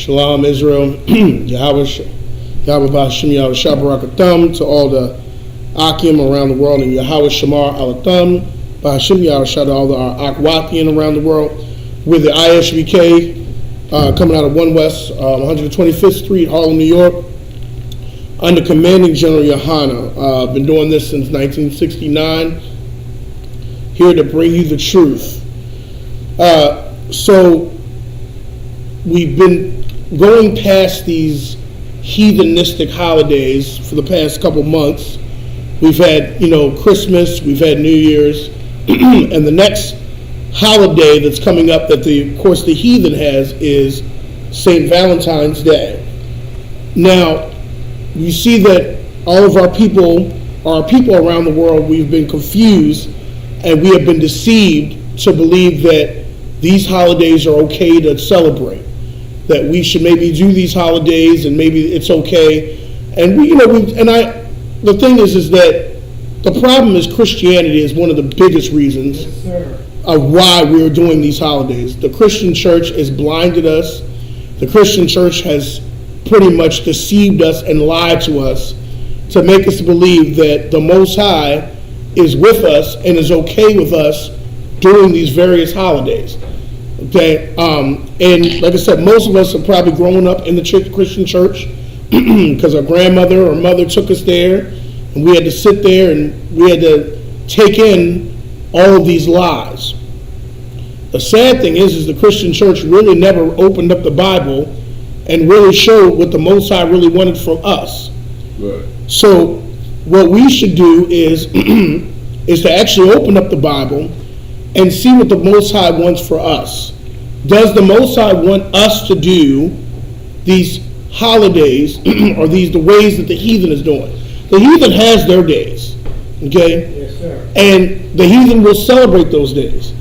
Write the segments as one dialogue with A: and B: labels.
A: Shalom Israel, Yahweh Ba'Shem Yahweh Shabbarakatham to all the Akim around the world, and Yahweh Shamar Alatham, Ba'Shem Yahweh Shad all the Akwathian around the world, with the ISBK coming out of 1 West, 125th Street, Harlem, New York, under Commanding General Yohana. Been doing this since 1969, here to bring you the truth. So we've been going past these heathenistic holidays for the past couple months. We've had, Christmas, we've had New Year's, and the next holiday that's coming up that of course the heathen has is St. Valentine's Day. Now, you see that all of our people around the world, we've been confused and we have been deceived to believe that these holidays are okay to celebrate, that we should maybe do these holidays and maybe it's okay. And the thing is that the problem is Christianity is one of the biggest reasons of why we're doing these holidays. The Christian church has blinded us. The Christian church has pretty much deceived us and lied to us to make us believe that the Most High is with us and is okay with us during these various holidays. Okay, and like I said, most of us have probably grown up in the Christian church because our grandmother or mother took us there, and we had to sit there and we had to take in all of these lies. The sad thing is the Christian church really never opened up the Bible and really showed what the Most High really wanted from us. Right. So what we should do is to actually open up the Bible and see what the Most High wants for us. Does the Most High want us to do these holidays or the ways that the heathen is doing? The heathen has their days, okay?
B: Yes, sir.
A: And the heathen will celebrate those days.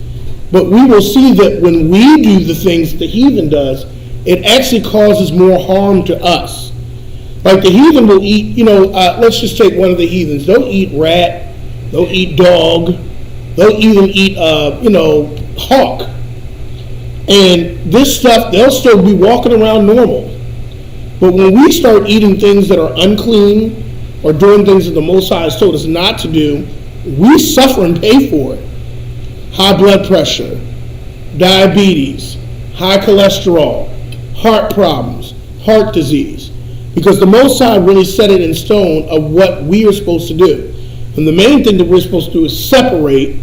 A: But we will see that when we do the things that the heathen does, it actually causes more harm to us. Like the heathen will eat, let's just take one of the heathens. They'll eat rat, they'll eat dog, they'll even eat, hawk. And this stuff, they'll still be walking around normal. But when we start eating things that are unclean or doing things that the Most High has told us not to do, we suffer and pay for it. High blood pressure, diabetes, high cholesterol, heart problems, heart disease. Because the Most High really set it in stone of what we are supposed to do. And the main thing that we're supposed to do is separate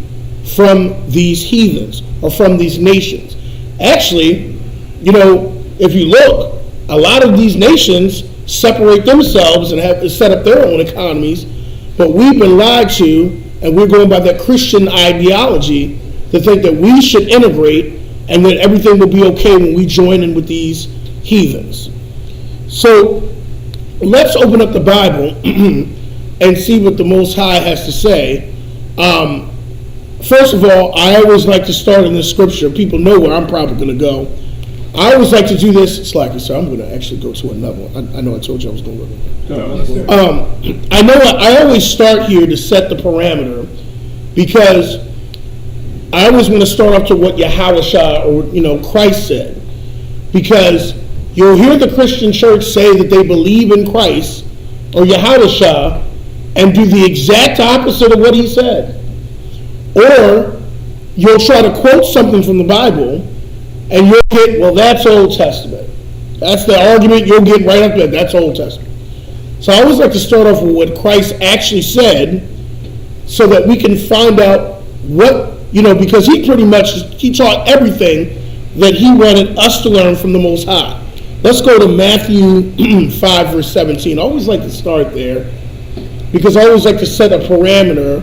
A: from these heathens or from these nations. Actually, if you look, a lot of these nations separate themselves and have to set up their own economies, but we've been lied to, and we're going by that Christian ideology to think that we should integrate and that everything will be okay when we join in with these heathens. So let's open up the Bible and see what the Most High has to say. First of all, I always like to start in the scripture. People know where I'm probably going to go. I always like to do this. Slacky, so I'm going to actually go to another one. I know I told you I was going to go. I always start here to set the parameter because I always want to start off to what Yahweh or Christ said. Because you'll hear the Christian church say that they believe in Christ or Yahweh and do the exact opposite of what he said. Or you'll try to quote something from the Bible and you'll get, well, that's Old Testament. That's the argument you'll get right up there. That's Old Testament. So I always like to start off with what Christ actually said so that we can find out what, because he taught everything that he wanted us to learn from the Most High. Let's go to Matthew 5, verse 17. I always like to start there because I always like to set a parameter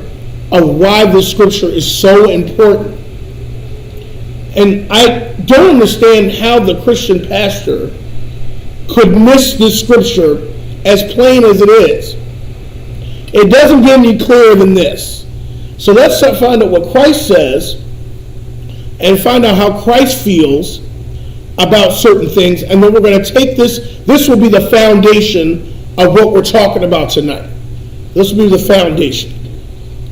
A: of why this scripture is so important. And I don't understand how the Christian pastor could miss this scripture as plain as it is. It doesn't get any clearer than this. So let's find out what Christ says and find out how Christ feels about certain things, and then we're going to take this. This will be the foundation of what we're talking about tonight. This will be the foundation.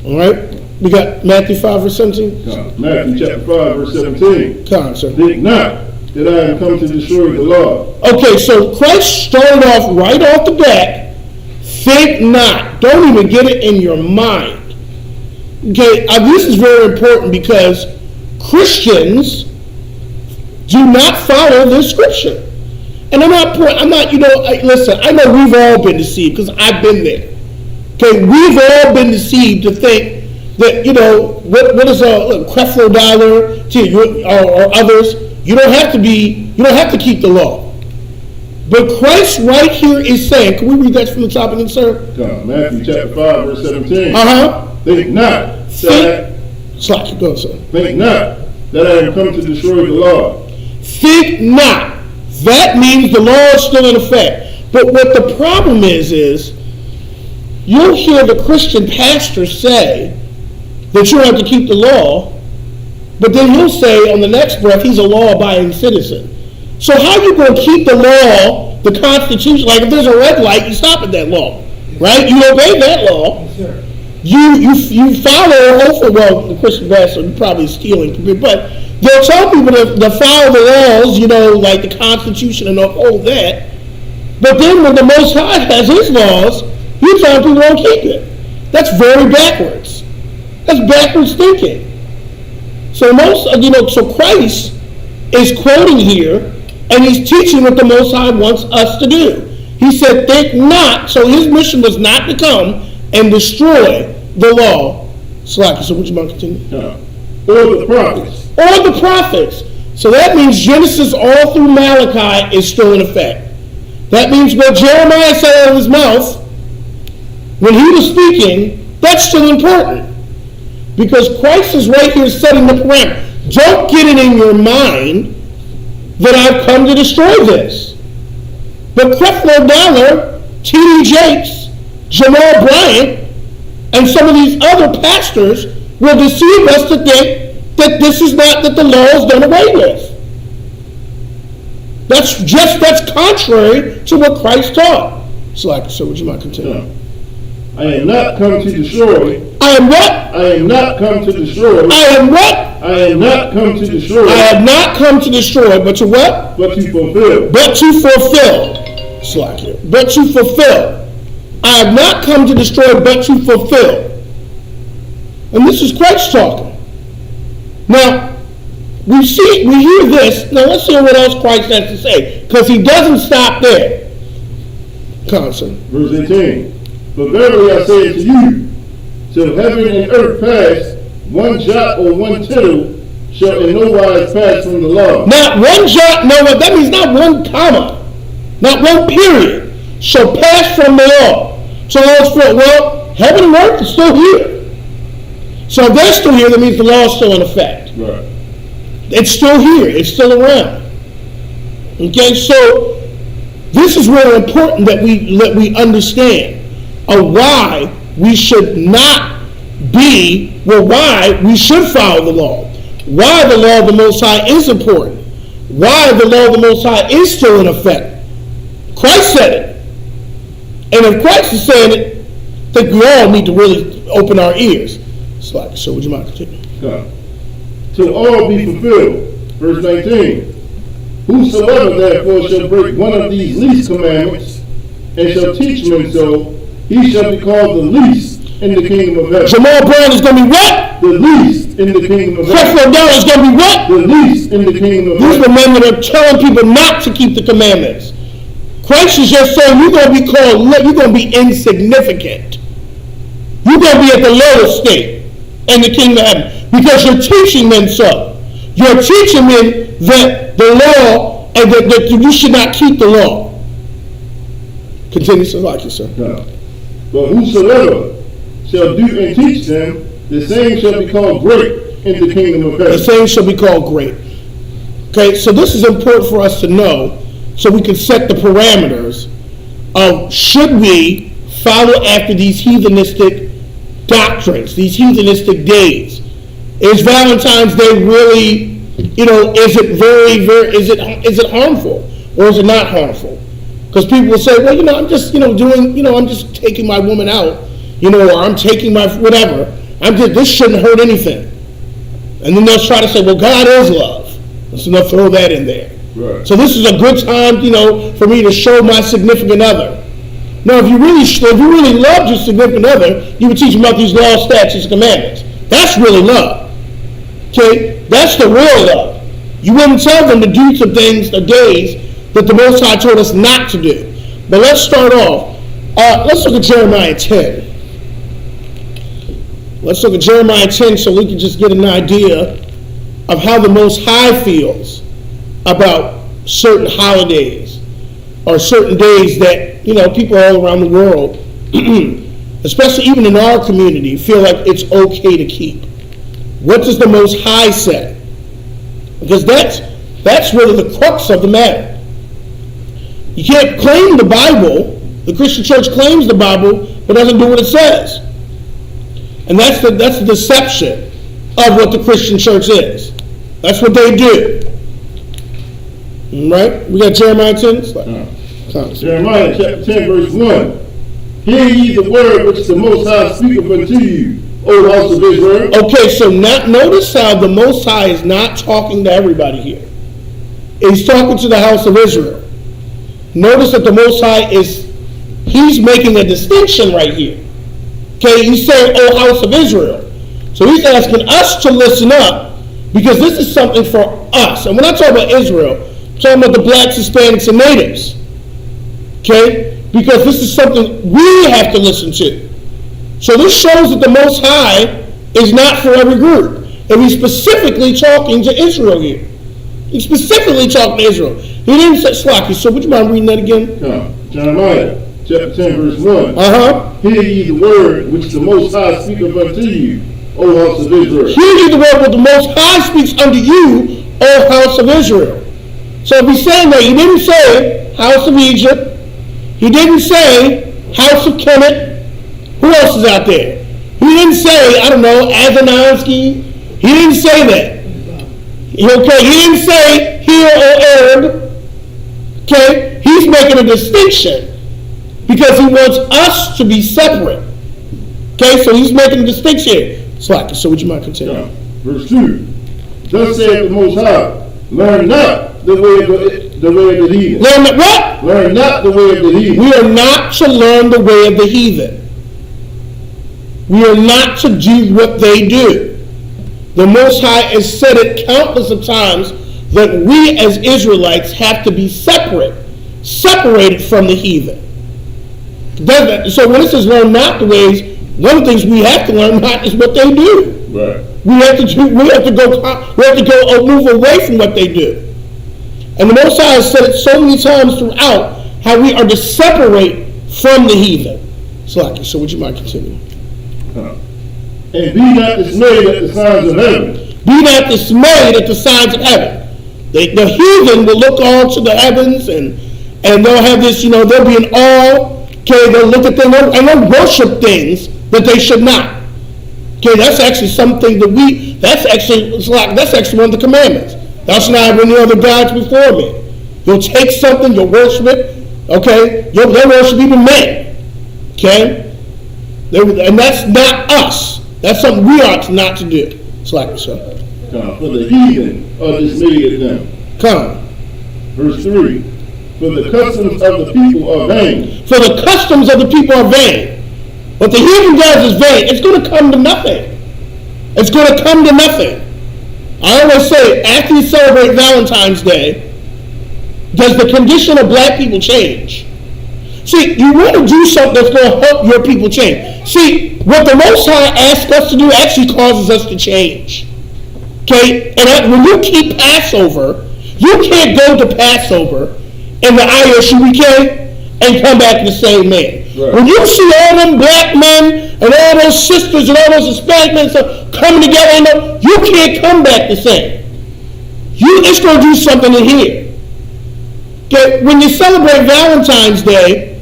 A: All right? We got Matthew 5, verse 17?
C: Matthew chapter 5, verse 17.
A: Come on, sir.
C: Think not
B: that I am come to destroy the law.
A: Okay, so Christ started off right off the bat, think not. Don't even get it in your mind. Okay, this is very important because Christians do not follow this scripture. And listen, I know we've all been deceived because I've been there. Okay, we've all been deceived to think that, what is a Creflo Dollar or others, you don't have to keep the law. But Christ right here is saying, can we read that from the top again, sir?
B: Matthew chapter 5, verse 17. Think not that I am come to destroy the law.
A: Think not. That means the law is still in effect. But what the problem is you'll hear the Christian pastor say that you have to keep the law, but then he'll say on the next breath he's a law-abiding citizen. So how are you going to keep the law, the Constitution? Like if there's a red light, you stop at that law, right? You obey that law. Sure. You follow, hopefully, well, the Christian pastor probably stealing, but they'll tell people to follow the laws, like the Constitution and all that. But then when the Most High has his laws, you tell people don't keep it. That's very backwards. That's backwards thinking. So so Christ is quoting here, and he's teaching what the Most High wants us to do. He said, think not. So his mission was not to come and destroy the law. So would you mind continuing?
B: No. Or the prophets.
A: Or the prophets. So that means Genesis all through Malachi is still in effect. That means what Jeremiah said out of his mouth when he was speaking, that's still important. Because Christ is right here setting the parameter. Don't get it in your mind that I've come to destroy this. But Creflo Dollar, T.D. Jakes, Jamal Bryant, and some of these other pastors will deceive us to think that that the law is done away with. That's contrary to what Christ taught. So would you mind continuing?
B: I am not come to destroy.
A: I am what?
B: I am not come to destroy.
A: I am what?
B: I am not come to destroy.
A: I have not come to destroy, but to what?
B: But to fulfill.
A: But to fulfill. But to fulfill. I have not come to destroy, but to fulfill. And this is Christ talking. Now, we hear this. Now let's hear what else Christ has to say, because he doesn't stop there. Constant.
B: Verse 18. But verily I say to you, till heaven and earth pass, one jot or one tittle shall in no wise pass from the law.
A: Not one jot, that means not one comma, not one period shall pass from the law. So heaven and earth is still here. So if they're still here, that means the law is still in effect.
B: Right.
A: It's still here. It's still around. Okay, so this is really important that we understand why we should why we should follow the law. Why the law of the Most High is important. Why the law of the Most High is still in effect. Christ said it. And if Christ is saying it, I think we all need to really open our ears. So would you mind continuing?
B: Till all be fulfilled. Verse 19. Whosoever therefore shall break one of these least commandments, and shall teach men so, he shall be called the least in the kingdom of heaven.
A: Jamal Brown is going to be what?
B: The least in the kingdom of heaven.
A: Creflo Dollar is going to be what?
B: The least in the kingdom of heaven.
A: These are the men that are telling people not to keep the commandments. Christ is just saying you're going to be called, you're going to be insignificant. You're going to be at the lowest state in the kingdom of heaven because you're teaching men so. You're teaching men that the law and that you should not keep the law. Continue, sir.
B: No. But whosoever shall do and teach them, the same shall be called great in the kingdom of heaven.
A: The same shall be called great. Okay, so this is important for us to know so we can set the parameters of should we follow after these heathenistic doctrines, these heathenistic days. Is Valentine's Day really, is it harmful or is it not harmful? Because people will say, well, I'm just, I'm just taking my woman out, or I'm taking my whatever. This shouldn't hurt anything. And then they'll try to say, well, God is love. So they'll throw that in there.
B: Right.
A: So this is a good time, for me to show my significant other. Now, if you really loved your significant other, you would teach them about these laws, statutes, and commandments. That's really love. Okay? That's the real love. You wouldn't tell them to do some things or days that the Most High told us not to do. But let's start off. Let's look at Jeremiah 10. Let's look at Jeremiah 10 so we can just get an idea of how the Most High feels about certain holidays or certain days that, people all around the world, especially even in our community, feel like it's okay to keep. What does the Most High say? Because that's really the crux of the matter. You can't claim the Bible. The Christian church claims the Bible, but doesn't do what it says. And that's the deception of what the Christian church is. That's what they do. Right? We got Jeremiah 10.
B: Jeremiah chapter 10, verse 1. Hear ye the word which the Most High speaketh unto you, O house of Israel.
A: Okay, so notice how the Most High is not talking to everybody here. He's talking to the house of Israel. Notice that the Most High he's making a distinction right here. Okay, he's saying, O house of Israel. So he's asking us to listen up because this is something for us. And when I talk about Israel, I'm talking about the blacks, Hispanics, and natives. Okay? Because this is something we have to listen to. So this shows that the Most High is not for every group. And he's specifically talking to Israel here. He's specifically talking to Israel. He didn't say Slacky, so would you mind reading that again?
B: Jeremiah chapter 10, verse 1. Hear ye the word which the Most High speaketh unto you, O house of Israel.
A: Hear ye the word which the Most High speaks unto you, O house of Israel. So if he's saying that, he didn't say house of Egypt. He didn't say house of Kemet. Who else is out there? He didn't say, Adonowski. He didn't say that. Okay, he didn't say here, O Arab. Okay, he's making a distinction because he wants us to be separate. Okay, so he's making a distinction here. Slacky, so would you mind continuing?
B: Verse 2. Thus saith the Most High, learn not the way of the heathen.
A: Learn what?
B: Learn not the way of the heathen.
A: We are not to learn the way of the heathen. We are not to do what they do. The Most High has said it countless of times that we as Israelites have to be separated from the heathen. So when it says learn not the ways, one of the things we have to learn not is what they do.
B: Right.
A: We have to go move away from what they do. And the Most High has said it so many times throughout how we are to separate from the heathen. Slacky, so would you mind continuing?
B: And be not dismayed at the signs of heaven.
A: Be not dismayed at the signs of heaven. The heathen will look on to the heavens and they'll have this, they'll be in awe. Okay, they'll look at them and they'll worship things that they should not. Okay, that's actually something that that's actually one of the commandments. Thou shalt not have any other gods before me. You'll take something, you'll worship it. Okay, they'll worship even men. Okay, and that's not us. That's something we ought not to do. Slacker, sir.
B: For the heathen are dismayed at them.
A: Come.
B: Verse 3. For the customs of the people are vain.
A: For the customs of the people are vain. What the heathen does is vain. It's going to come to nothing. It's going to come to nothing. I always say, after you celebrate Valentine's Day, does the condition of black people change? See, you want to do something that's going to help your people change. See, what the Most High asks us to do actually causes us to change. Okay? And when you keep Passover, you can't go to Passover in the ISUBK and come back the same man. Right. When you see all them black men and all those sisters and all those Hispanic men coming together, you can't come back the same. It's going to do something in here. Okay? When you celebrate Valentine's Day,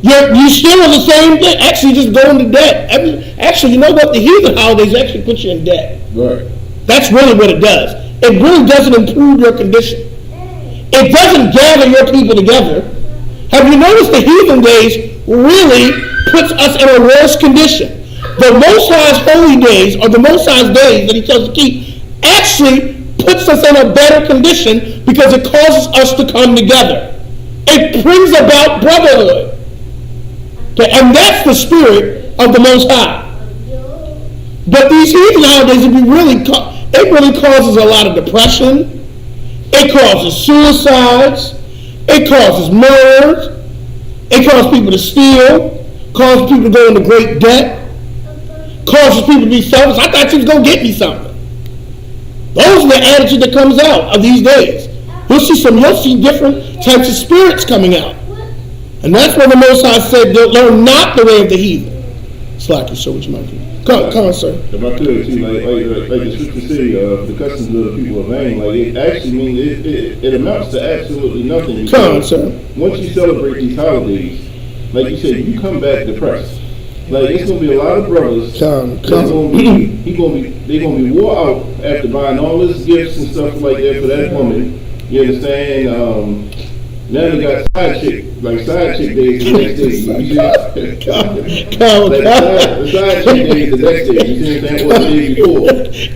A: you still are the same thing. Actually, just going to debt. Actually, you know what? The heathen holidays actually put you in debt.
B: Right.
A: That's really what it does. It really doesn't improve your condition. It doesn't gather your people together. Have you noticed the heathen days really puts us in a worse condition? The Most High's holy days, or the Most High's days that he tells us to keep, actually puts us in a better condition because it causes us to come together. It brings about brotherhood. Okay, and that's the spirit of the Most High. But these heathen holidays, it really causes a lot of depression. It causes suicides. It causes murders. It causes people to steal. Causes people to go into great debt. Causes people to be selfish. I thought you was going to get me something. Those are the attitude that comes out of these days. You'll see different types of spirits coming out. And that's why the Most High said, learn not the way of the heathen. Slacky, sir, what you might do. Come on, sir.
B: If I could, too, like the scripture say, the customs of the people are vain. Like, it actually means it amounts to absolutely nothing.
A: Come on, sir.
B: Once you celebrate these holidays, like you said, you come back depressed. Like, it's gonna be a lot of brothers. They're gonna be wore out after buying all these gifts and stuff like that for that woman. You understand? Now they got side chick days the next day. The side chick days the next day. You see what I'm saying? Or the day before.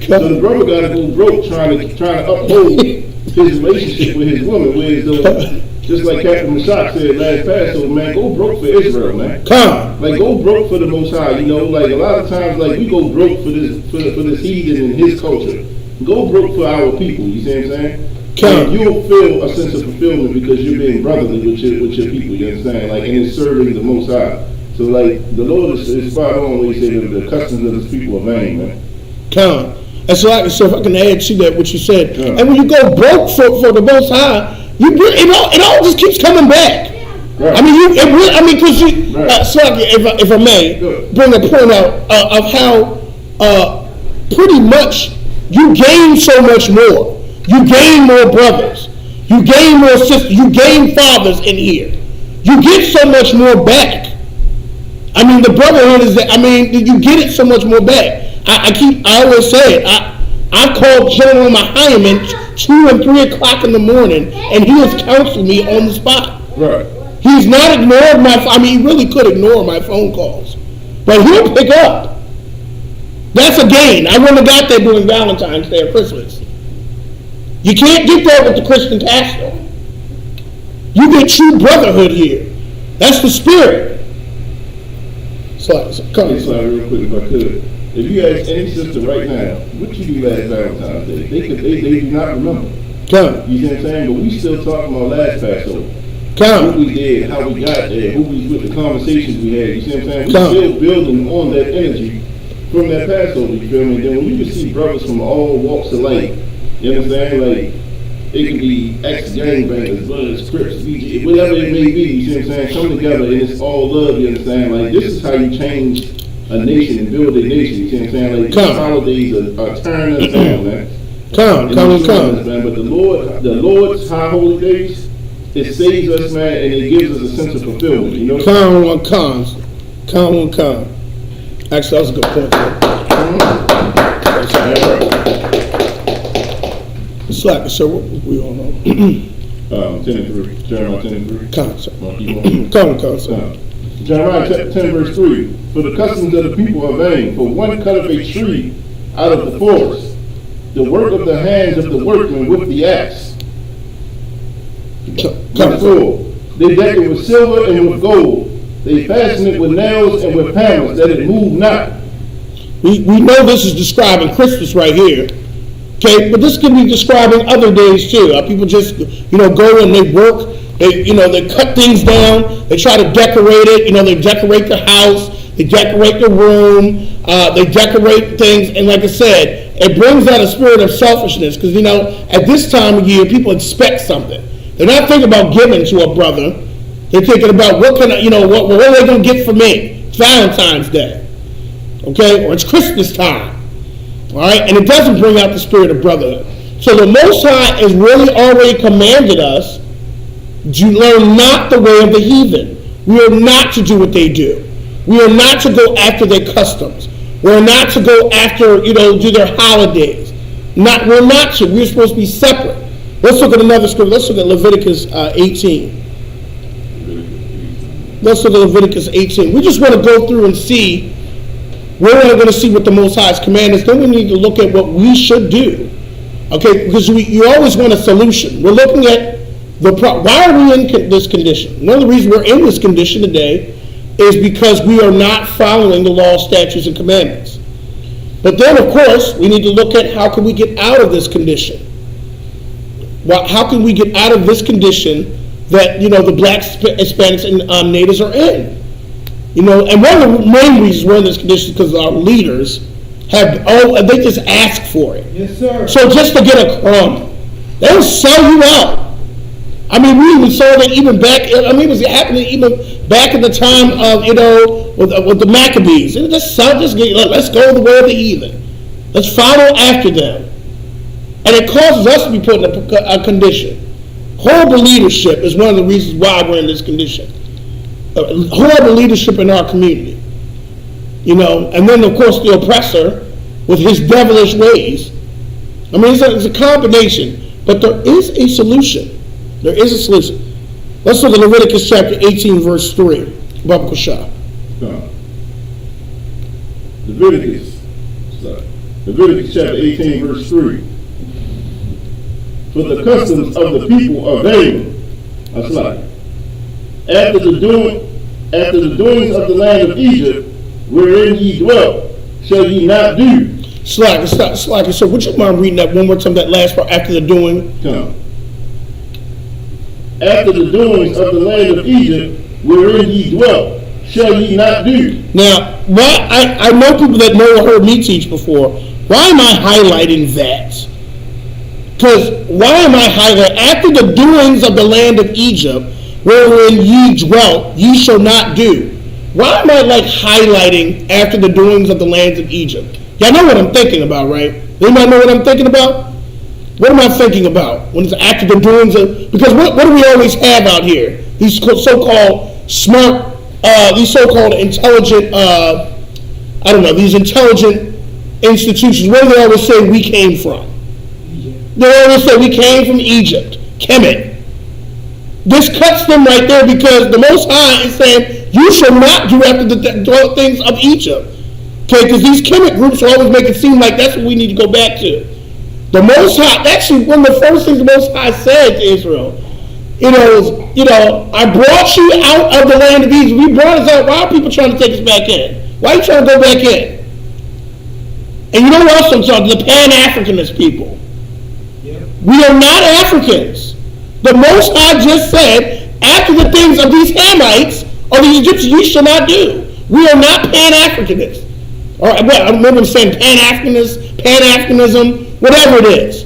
B: So the brother got to go broke trying to uphold his relationship with his woman. Whereas just like Captain Isupk said last Passover, man, go broke for Israel, man. Like, go broke for the Most High. You know, like a lot of times, like we go broke for this heathen and his culture. Go broke for our people. You see what I'm saying? And you'll feel a sense of fulfillment because you're being brotherly with your people, you understand? Like, and it's serving the Most High. So, like, the Lord is spot on when he said that the customs of his people are vain, man.
A: And so if I can add to that what you said, and when you go broke for the Most High, it all just keeps coming back. Right. I mean, because if I may bring a point out of how pretty much you gain so much more. You gain more brothers. You gain more sisters. You gain fathers in here. You get so much more back. I mean, the brotherhood is that, you get it so much more back. I always say it. I called General Mahayman 2 and 3 o'clock in the morning, and he has counseled me on the spot.
B: Right.
A: He's not ignored he really could ignore my phone calls. But he'll pick up. That's a gain. I wouldn't have got that during Valentine's Day or Christmas. You can't get that with the Christian pastor. You get true brotherhood here. That's the spirit. So come on.
B: Real quick, if I could. If you ask any sister right now, what you do last Valentine's Day, they do not remember.
A: Come.
B: You see what I'm saying? But we still talking about last Passover.
A: Come.
B: What we did, how we got there, who we with the conversations we had. You see what I'm saying? We're still building on that energy from that Passover. You feel me? Then when you can see brothers from all walks of life. You understand? Like, it could be ex-gangbangers, Bloods, Crips, BG, whatever it may be, you see what I'm saying? Come together and it's all love, you understand? Like, this is how you change a nation and build a nation, you see what I'm saying? Like, these holidays are turning us down, man.
A: Come.
B: Man. But the Lord's high holy days, it saves us, man, and it gives us a sense of fulfillment, you know?
A: Come. Actually, that was a good point, Slack, sir, what we all know?
B: 10 and 3. Jeremiah 10 and 3.
A: Come, sir. Sir.
B: Jeremiah 10 verse 3. For the customs of the people are vain. For one cut of a tree out of the forest, the work of the hands of the workman with the axe. Verse 4. They deck it with silver and with gold. They fasten it with nails and with hammers, that it move not.
A: We know this is describing Christmas right here. Okay, but this can be describing other days too. People just, go and they work. They cut things down. They try to decorate it. They decorate the house. They decorate the room. They decorate things. And like I said, it brings out a spirit of selfishness because, at this time of year, people expect something. They're not thinking about giving to a brother. They're thinking about what are they going to get for me? It's Valentine's Day. Okay, or it's Christmas time. All right, and it doesn't bring out the spirit of brotherhood. So the Most High has really already commanded us to learn not the way of the heathen. We are not to do what they do. We are not to go after their customs. We're not to go after, do their holidays. We're not to. We're supposed to be separate. Let's look at another scripture. Let's look at Leviticus 18. Let's look at Leviticus 18. We just want to go through and see. We're only going to see what the Most High's command is. Then we need to look at what we should do. Okay, because you always want a solution. We're looking at why are we in this condition? One of the reasons we're in this condition today is because we are not following the law, statutes, and commandments. But then, of course, we need to look at how can we get out of this condition. Well, how can we get out of this condition that the blacks, Hispanics, and natives are in? And one of the main reasons we're in this condition is because our leaders they just ask for it.
C: Yes, sir.
A: So just to get a crumb, they'll sell you out. I mean, we even saw that even back. I mean, it was happening even back at the time of with the Maccabees. It just let's go the way of the heathen. Let's follow after them, and it causes us to be put in a condition. Horrible leadership is one of the reasons why we're in this condition. Horrible leadership in our community. And then of course the oppressor with his devilish ways. I mean, it's a combination, but there is a solution. There is a solution. Let's look at Leviticus chapter 18, verse 3. Baba Kusha.
B: Leviticus chapter 18, verse 3. For the customs of the people are vain. That's like after the doings of the land of Egypt, wherein ye dwelt, shall ye not do.
A: Slacker. So would you mind reading that one more time, that last part, after the doing?
B: Come. After the doings of the land of Egypt, wherein ye dwelt, shall ye not do.
A: Now, I know people that know or heard me teach before. Why am I highlighting that? Because why am I highlighting, after the doings of the land of Egypt, wherein ye dwelt, ye shall not do. Why am I highlighting after the doings of the lands of Egypt? Y'all know what I'm thinking about, right? Anybody know what I'm thinking about? What am I thinking about when it's after the doings of? Because what do we always have out here? These so-called smart, these so-called intelligent, these intelligent institutions. Where do they always say we came from? They always say we came from Egypt, Kemet. This cuts them right there because the Most High is saying, you shall not do after the things of Egypt. Okay, because these Kemet groups are always making it seem like that's what we need to go back to. The Most High, actually, one of the first things the Most High said to Israel, I brought you out of the land of Egypt. We brought us out. Why are people trying to take us back in? Why are you trying to go back in? And you know what else I'm talking about? The Pan-Africanist people. Yep. We are not Africans. The Most High just said, after the things of these Hamites or these Egyptians, you shall not do. We are not Pan-Africanists. Or I remember them saying Pan-Africanism, whatever it is.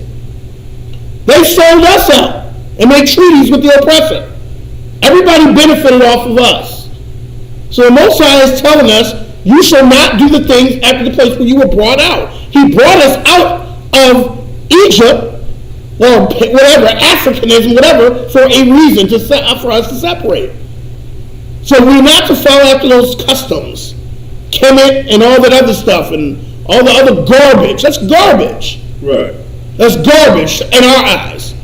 A: They sold us out and made treaties with the oppressor. Everybody benefited off of us. So the Most High is telling us, you shall not do the things after the place where you were brought out. He brought us out of Egypt, or whatever, Africanism, whatever, for a reason, for us to separate. So we're not to follow after those customs, Kemet and all that other stuff, and all the other garbage. That's garbage.
B: Right.
A: That's garbage in our eyes.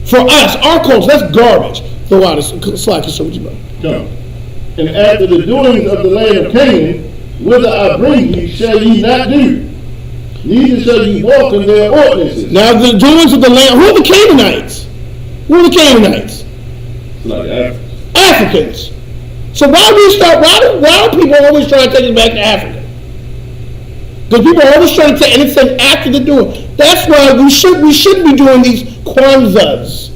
A: For us, our culture, that's garbage. Throw out a slack, so what you know.
B: Come. And after the doings of the land of Canaan, whither I bring you, shall ye not do. Neither shall ye walk in their ordinances.
A: Now the doings of the land, who are the Canaanites? Who are the Canaanites?
B: Like
A: Africans. So why do people always try to take us back to Africa? Because people are always trying to take, and it's an after the doing. That's why we should be doing these Kwanzas.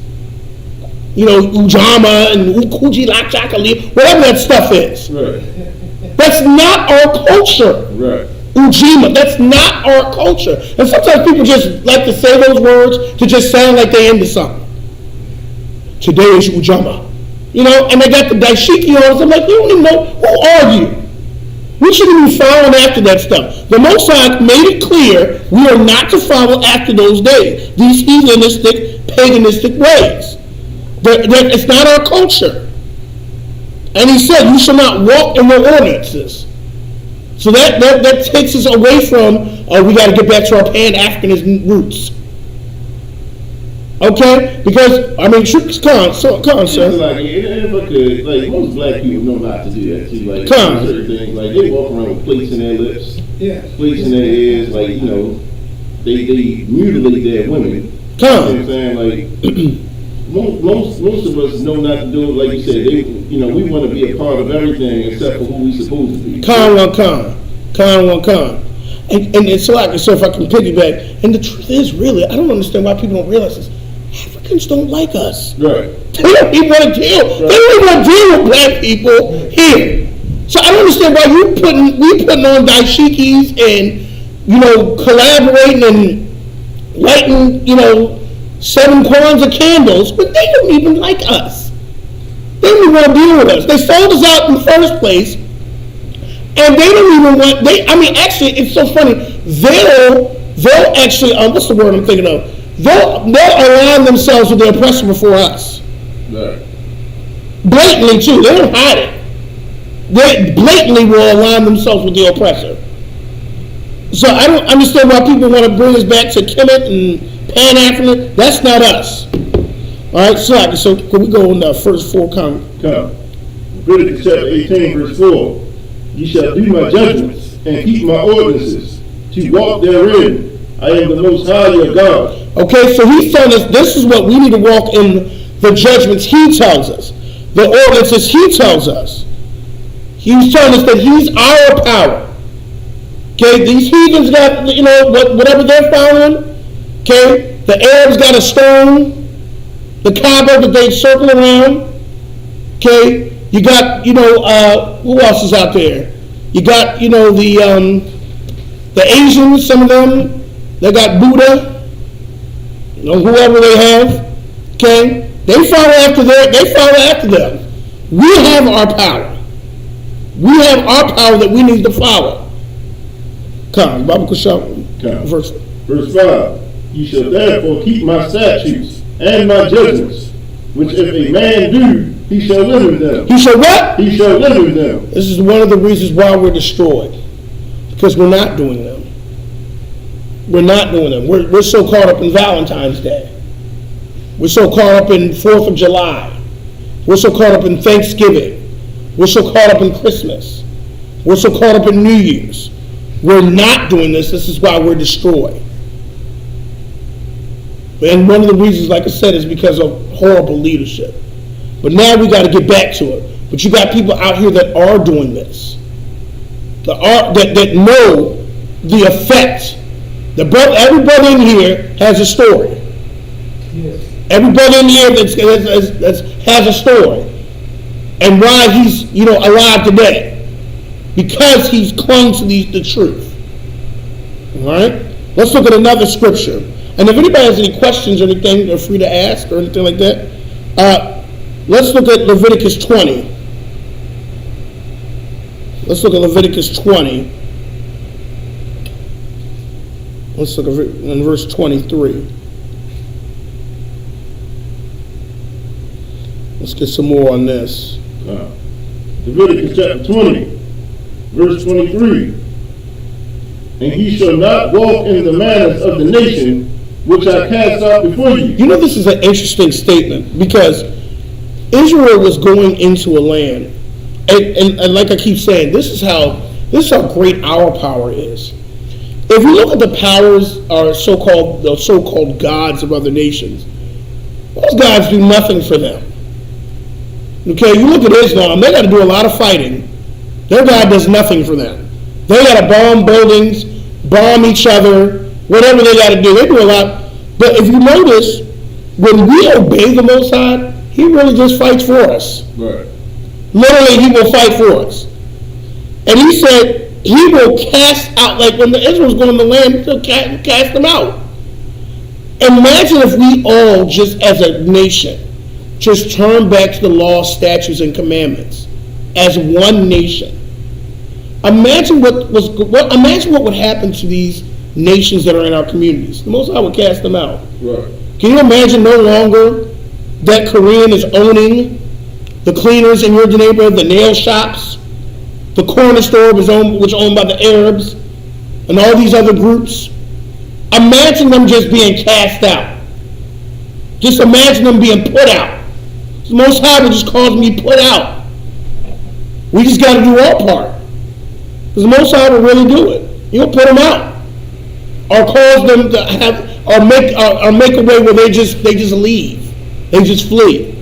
A: Ujama and Ukuji Lachakali, whatever that stuff is.
B: Right.
A: That's not our culture.
B: Right.
A: Ujima, that's not our culture. And sometimes people just like to say those words to just sound like they're into something. Today is Ujama. And they got the daishiki on us. I'm like, you don't even know, who are you? We shouldn't be following after that stuff. The Most High made it clear we are not to follow after those days, these heathenistic, paganistic ways. It's not our culture. And he said, you shall not walk in their ordinances. So that takes us away from, we got to get back to our Pan-Africanist roots. Okay? Because, come on, sir.
B: If I could, most black people know not to do that too. Certain things, they walk around with plates in their lips, plates in their ears, they mutilate their women. You know what I'm saying? Like, most of us know not to do it. Like you said, we want to be a part of everything except for who we supposed to be.
A: Con. And so if I can piggyback, and the truth is, really, I don't understand why people don't realize this. Africans don't like us.
B: Right.
A: They don't even want to deal. Right. They don't even want to deal with black people here. So I don't understand why we putting on dashikis and collaborating and lighting 7 Kwanzaa candles, but they don't even like us. They don't even want to deal with us. They sold us out in the first place, and they don't even want. Actually, it's so funny. They'll actually. What's the word I'm thinking of? They'll align themselves with the oppressor before us.
B: Right.
A: Blatantly too. They don't hide it. They blatantly will align themselves with the oppressor. So I don't understand why people want to bring us back to Kemet and Pan-African. That's not us. All right, so can we go on the first 4 comments?
B: Come. Leviticus chapter 18, verse 4. Ye shall do my judgments and keep my ordinances, to walk therein. I am the Most High your God. Okay, so he's telling us this is what we need to walk in, the judgments he tells us, the ordinances he tells us.
A: He's telling us that he's our power. Okay, these heathens got, whatever they're following. Okay, the Arabs got a stone, the Kaaba that they circle around. Okay, you got, who else is out there? You got, the Asians, some of them, they got Buddha, whoever they have. Okay, they follow after them. We have our power. We have our power that we need to follow. Come, Bible verse
B: 5. You shall therefore keep my statutes and my judgments, which if a man do, he shall live in them.
A: He shall what?
B: He shall live in them.
A: This is one of the reasons why we're destroyed. Because we're not doing them. We're not doing them. We're so caught up in Valentine's Day. We're so caught up in 4th of July. We're so caught up in Thanksgiving. We're so caught up in Christmas. We're so caught up in New Year's. We're not doing this. This is why we're destroyed. And one of the reasons, like I said, is because of horrible leadership. But now we got to get back to it. But you got people out here that are doing this. That know the effect. Everybody in here has a story. Yes. Everybody in here that has a story. And why he's, alive today. Because he's clung to the truth. All right? Let's look at another scripture. And if anybody has any questions or anything, they're free to ask or anything like that. Let's look at Leviticus 20. Let's look at Leviticus 20. Let's look at verse 23. Let's get some more on this.
B: Leviticus chapter 20, verse 23. And he shall not walk in the manners of the nation which I cast out before you.
A: This is an interesting statement because Israel was going into a land, and like I keep saying, this is how great our power is. If you look at the powers, the so-called gods of other nations, those gods do nothing for them. Okay, you look at Islam, they got to do a lot of fighting. Their God does nothing for them. They got to bomb buildings, bomb each other, whatever they got to do. They do a lot. But if you notice, when we obey the Most High, he really just fights for us.
B: Right.
A: Literally, he will fight for us. And he said he will cast out, like when the Israelites go in the land, he'll cast them out. Imagine if we all, just as a nation, just turn back to the law, statutes, and commandments as one nation. Imagine what would happen to these nations that are in our communities. The Most High would cast them out.
B: Right.
A: Can you imagine no longer that Korean is owning the cleaners in your neighborhood, the nail shops, the corner store which is owned by the Arabs, and all these other groups? Imagine them just being cast out. Just imagine them being put out. The Most High would just cause me put out. We just got to do our part. Because the Most High will really do it. He'll put them out. or cause them to have, or make a way where they just leave, they just flee.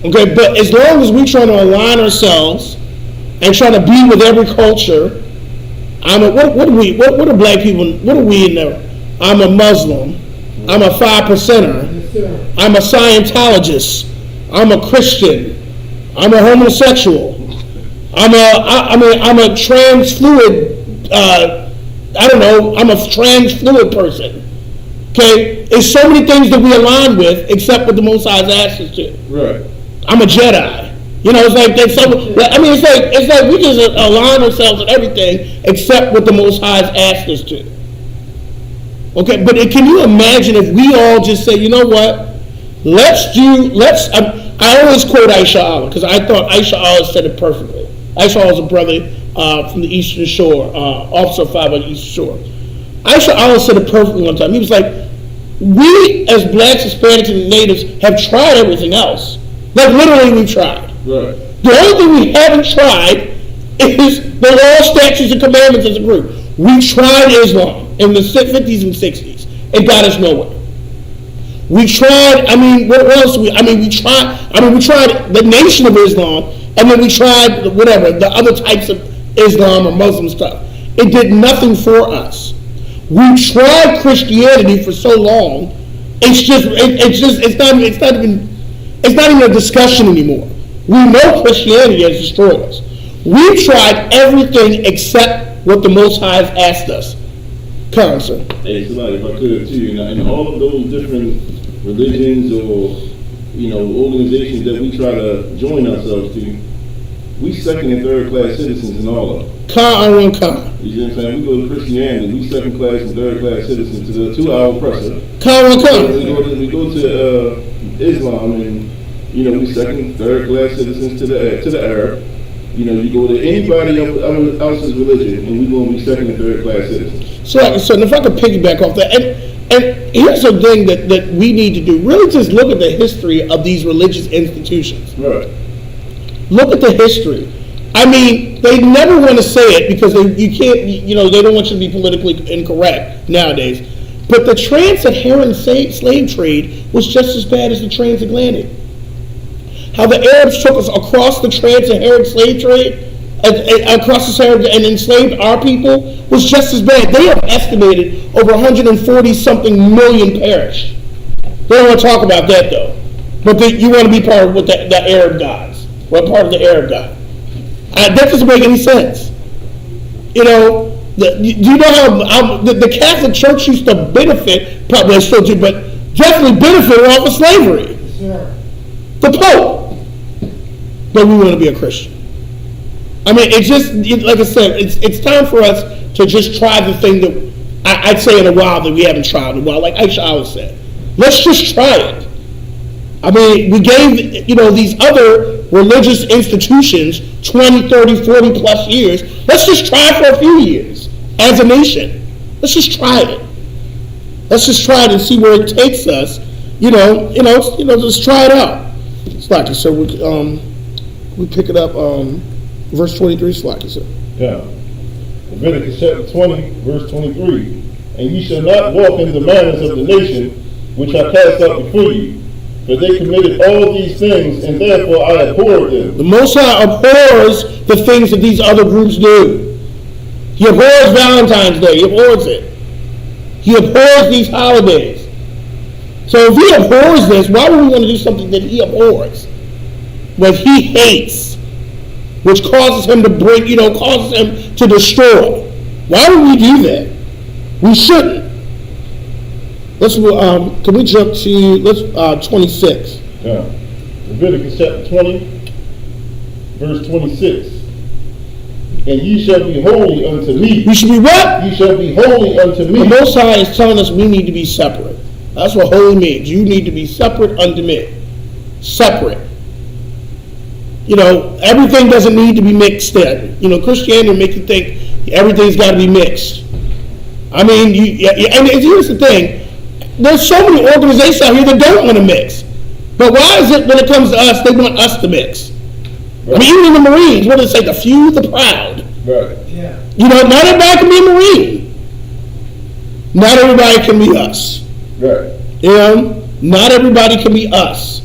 A: Okay, but as long as we try to align ourselves and try to be with every culture, what are black people? What are we in there? I'm a Muslim. I'm a 5%er. I'm a Scientologist. I'm a Christian. I'm a homosexual. I'm a trans fluid. I'm a trans fluid person. Okay, there's so many things that we align with, except what the Most High's asked us to.
B: Right.
A: I'm a Jedi. You know, it's like it's like we just align ourselves with everything except what the Most High's asked us to. Okay, but can you imagine if we all just say, you know what? I always quote Aisha Allah because I thought Aisha Allah said it perfectly. Aisha Allah is a brother from the Eastern Shore, Officer 5 on the Eastern Shore. Aisha Allah said it perfectly one time. He was like, we as blacks, Hispanics, and natives have tried everything else. Like literally we've tried.
B: Right.
A: The only thing we haven't tried is the law, statutes, and commandments as a group. We tried Islam in the 50s and 60s. It got us nowhere. We tried, what else? We tried the Nation of Islam, and then we tried the other types of Islam or Muslim stuff. It did nothing for us. We tried Christianity for so long, it's not even a discussion anymore. We know Christianity has destroyed us. We tried everything except what the Most High has asked us. Come on, sir.
B: Hey, somebody, if I could too, and all of those different religions or organizations that we try to join ourselves to, we second and third class citizens in all of them.
A: You know what
B: I'm saying? We go to Christianity, we second class and third class citizens to our oppressor. We go to Islam, and we second, third class citizens to the Arab. You go to anybody else's religion, and we going to be second and third class citizens.
A: So if I could piggyback off that, and here's the thing that we need to do: really just look at the history of these religious institutions.
B: Right.
A: Look at the history. They never want to say it because you can't. They don't want you to be politically incorrect nowadays. But the trans-Saharan slave trade was just as bad as the transatlantic. How the Arabs took us across the trans-Saharan slave trade, across the Sahara, and enslaved our people was just as bad. They have estimated over 140-something million perished. They don't want to talk about that though. But you want to be part of what the Arab gods. We're part of the Arab god. That doesn't make any sense. Do you know how the Catholic Church used to benefit, probably still do, but definitely benefited off of slavery? Sure. The Pope. But we want to be a Christian. It's just, like I said, it's time for us to just try the thing that I'd say in a while that we haven't tried in a while, like Aisha Allah said. Let's just try it. We gave, these other religious institutions 20, 30, 40 plus years. Let's just try it for a few years as a nation. Let's just try it. Let's just try it and see where it takes us. Just try it out. Slacky, so we pick it up, verse 23, Slacky, sir.
B: Yeah. Leviticus chapter 20, verse 23. And ye shall not walk in the manners of the nation which I cast out before you, for they committed all these things, and therefore I abhorred them.
A: The Most High abhors the things that these other groups do. He abhors Valentine's Day. He abhors it. He abhors these holidays. So if he abhors this, why would we want to do something that he abhors? What he hates, which causes him to break, causes him to destroy. Why would we do that? We shouldn't. Can we jump to 26?
B: Yeah. Leviticus chapter 20, verse 26. And ye shall be holy unto me.
A: We should be what?
B: Ye shall be holy unto me.
A: The Most High is telling us we need to be separate. That's what holy means. You need to be separate unto me. Separate. Everything doesn't need to be mixed in. Christianity makes you think everything's got to be mixed. And here's the thing. There's so many organizations out here that don't want to mix. But why is it when it comes to us, they want us to mix? Right. Even in the Marines, what do they say? The few, the proud.
B: Right. Yeah.
A: Not everybody can be a Marine. Not everybody can be us.
B: Right.
A: Not everybody can be us.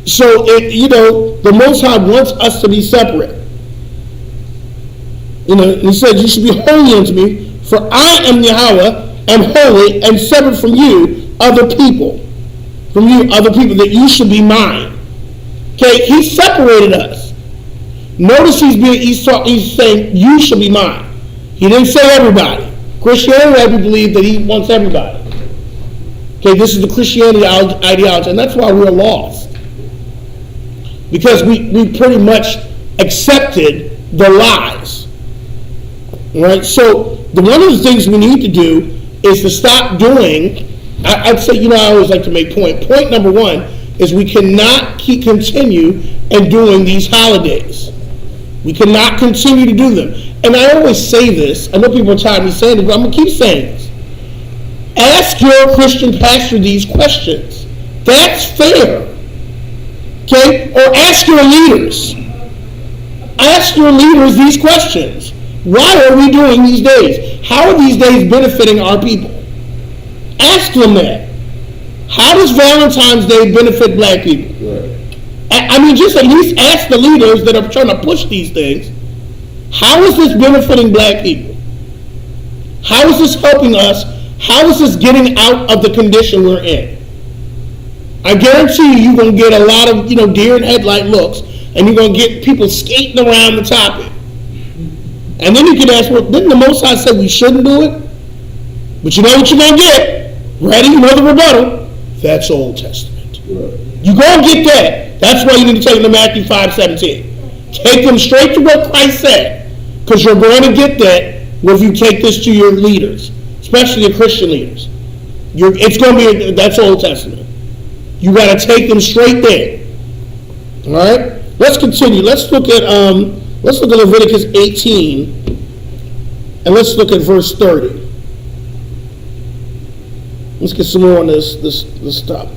A: So, the Most High wants us to be separate. He said, you should be holy unto me, for I am Yahweh, am holy, and separate from you, other people. From you, other people, that you should be mine. Okay, he separated us. Notice he's saying, you should be mine. He didn't say everybody. Christianity, we believe that he wants everybody. Okay, this is the Christianity ideology, and that's why we're lost. Because we pretty much accepted the lies. All right, so one of the things we need to do is to stop doing, I'd say, I always like to make point number one is we cannot continue and doing these holidays. We cannot continue to do them. And I always say this, I know people are tired of me saying it, but I'm going to keep saying this. Ask your Christian pastor these questions. That's fair. Okay? Or ask your leaders. Ask your leaders these questions. Why are we doing these days? How are these days benefiting our people? Ask them that. How does Valentine's Day benefit black people?
B: Right.
A: Just at least ask the leaders that are trying to push these things. How is this benefiting black people? How is this helping us? How is this getting out of the condition we're in? I guarantee you're going to get a lot of, deer in headlight looks, and you're going to get people skating around the topic. And then you can ask, well, didn't the Most High say we shouldn't do it? But you know what you're going to get? Ready? You know the rebuttal? That's Old Testament.
B: Right.
A: You're going to get that. That's why you need to take them to Matthew 5:17. Take them straight to what Christ said. Because you're going to get that if you take this to your leaders, especially the Christian leaders. It's going to be, that's Old Testament. You got to take them straight there. All right? Let's continue. Let's look at Leviticus 18, and let's look at verse 30. Let's get some more on this stuff.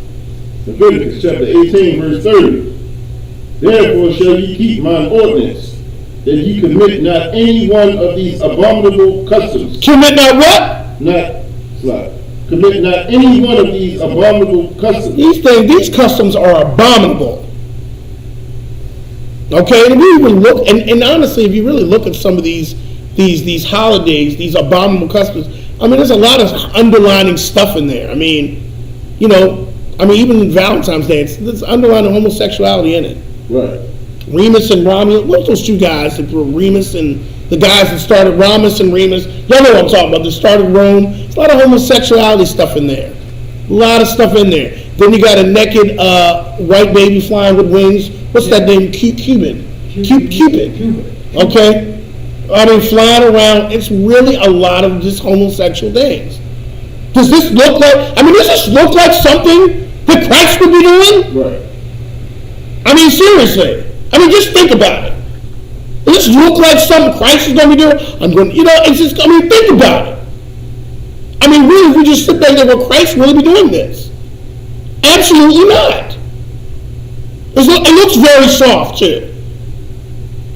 B: Leviticus chapter 18, verse 30. Therefore shall ye keep mine ordinance, that ye commit not any one of these abominable customs.
A: Commit not what?
B: Commit not any one of these abominable customs.
A: These customs are abominable. Okay, and we even look, and honestly, if you really look at some of these holidays, these abominable customs, there's a lot of underlining stuff in there. Even Valentine's Day, there's underlining homosexuality in it.
B: Right.
A: Remus and Romulus, what are those two guys that were Remus and the guys that started Romulus and Remus? Y'all know what I'm talking about, that started Rome. There's a lot of homosexuality stuff in there. A lot of stuff in there. Then you got a naked white baby flying with wings. What's that name? Cupid. Okay? Flying around. It's really a lot of just homosexual things. Does this look like something that Christ would be doing?
B: Right.
A: Seriously. Just think about it. Does this look like something Christ is going to be doing? Think about it. Really, if we just sit back there, will Christ really be doing this? Absolutely not. It looks very soft, too.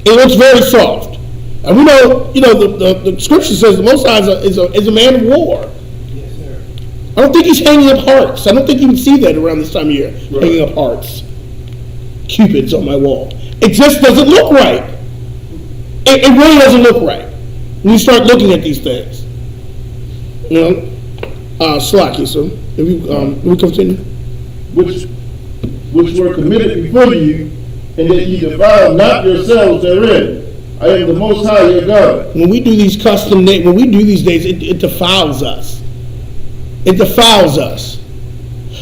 A: It looks very soft. And we know, the scripture says the Most High is a man of war.
C: Yes, sir.
A: I don't think he's hanging up hearts. I don't think you can see that around this time of year,
B: right.
A: Hanging up hearts. Cupids on my wall. It just doesn't look right. It really doesn't look right when you start looking at these things. Slacky, so if we continue.
B: Which were committed before you, and that ye defile not yourselves therein. I am the Most High your God.
A: When we do these when we do these days, it defiles us. It defiles us.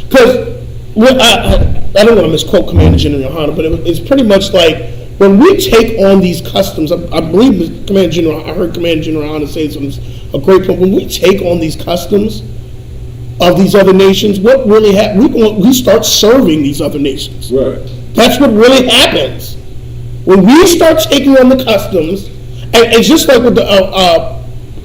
A: Because I don't want to misquote Commander General Yohana, but it's pretty much like when we take on these customs. I believe I heard Commander General Yohana say a great point. When we take on these customs of these other nations, what really happens? We start serving these other nations.
B: Right.
A: That's what really happens. When we start taking on the customs, and it's just like what the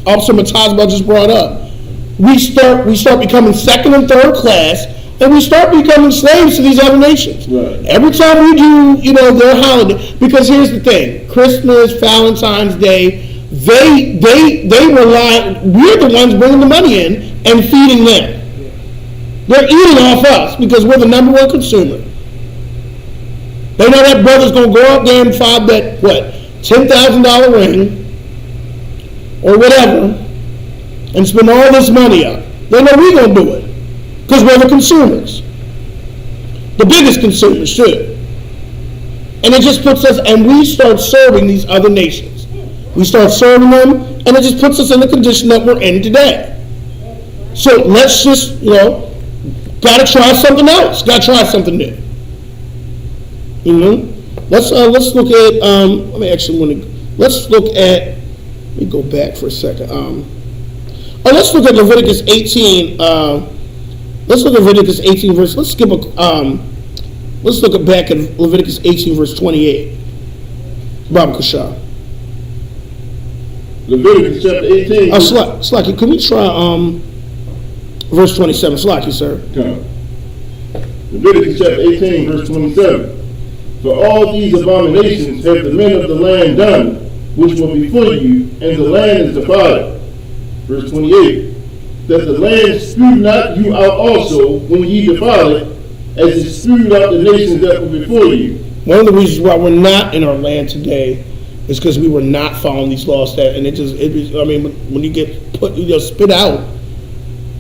A: Officer Matazba just brought up, we start becoming second and third class, and we start becoming slaves to these other nations.
B: Right.
A: Every time we do, their holiday, because here's the thing: Christmas, Valentine's Day, They rely. We're the ones bringing the money in and feeding them. They're eating off us because we're the number one consumer. They know that brother's going to go out there and find that $10,000 ring or whatever, and spend all this money up. They know we're going to do it because we're the consumers, the biggest consumers too. And it just puts us, and we start serving these other nations. We start serving them, and it just puts us in the condition that we're in today. So let's just, got to try something else. Got to try something new. Let's look at. Let's look at. Let me go back for a second. Let's look at Leviticus 18. Let's look at Leviticus 18 verse. Let's skip a. Let's look back at Leviticus 18 verse 28. Baba Kasha.
B: Leviticus chapter 18.
A: Slacky, can we try verse 27? Slacky, sir.
B: Come. Leviticus chapter 18 verse 27. For all these abominations have the men of the land done, which were before you, and the land is defiled. Verse 28. That the land spew not you out also when ye defile it, as it spewed out the nations that were before you.
A: One of the reasons why we're not in our land today is because we were not following these laws. When you get spit out,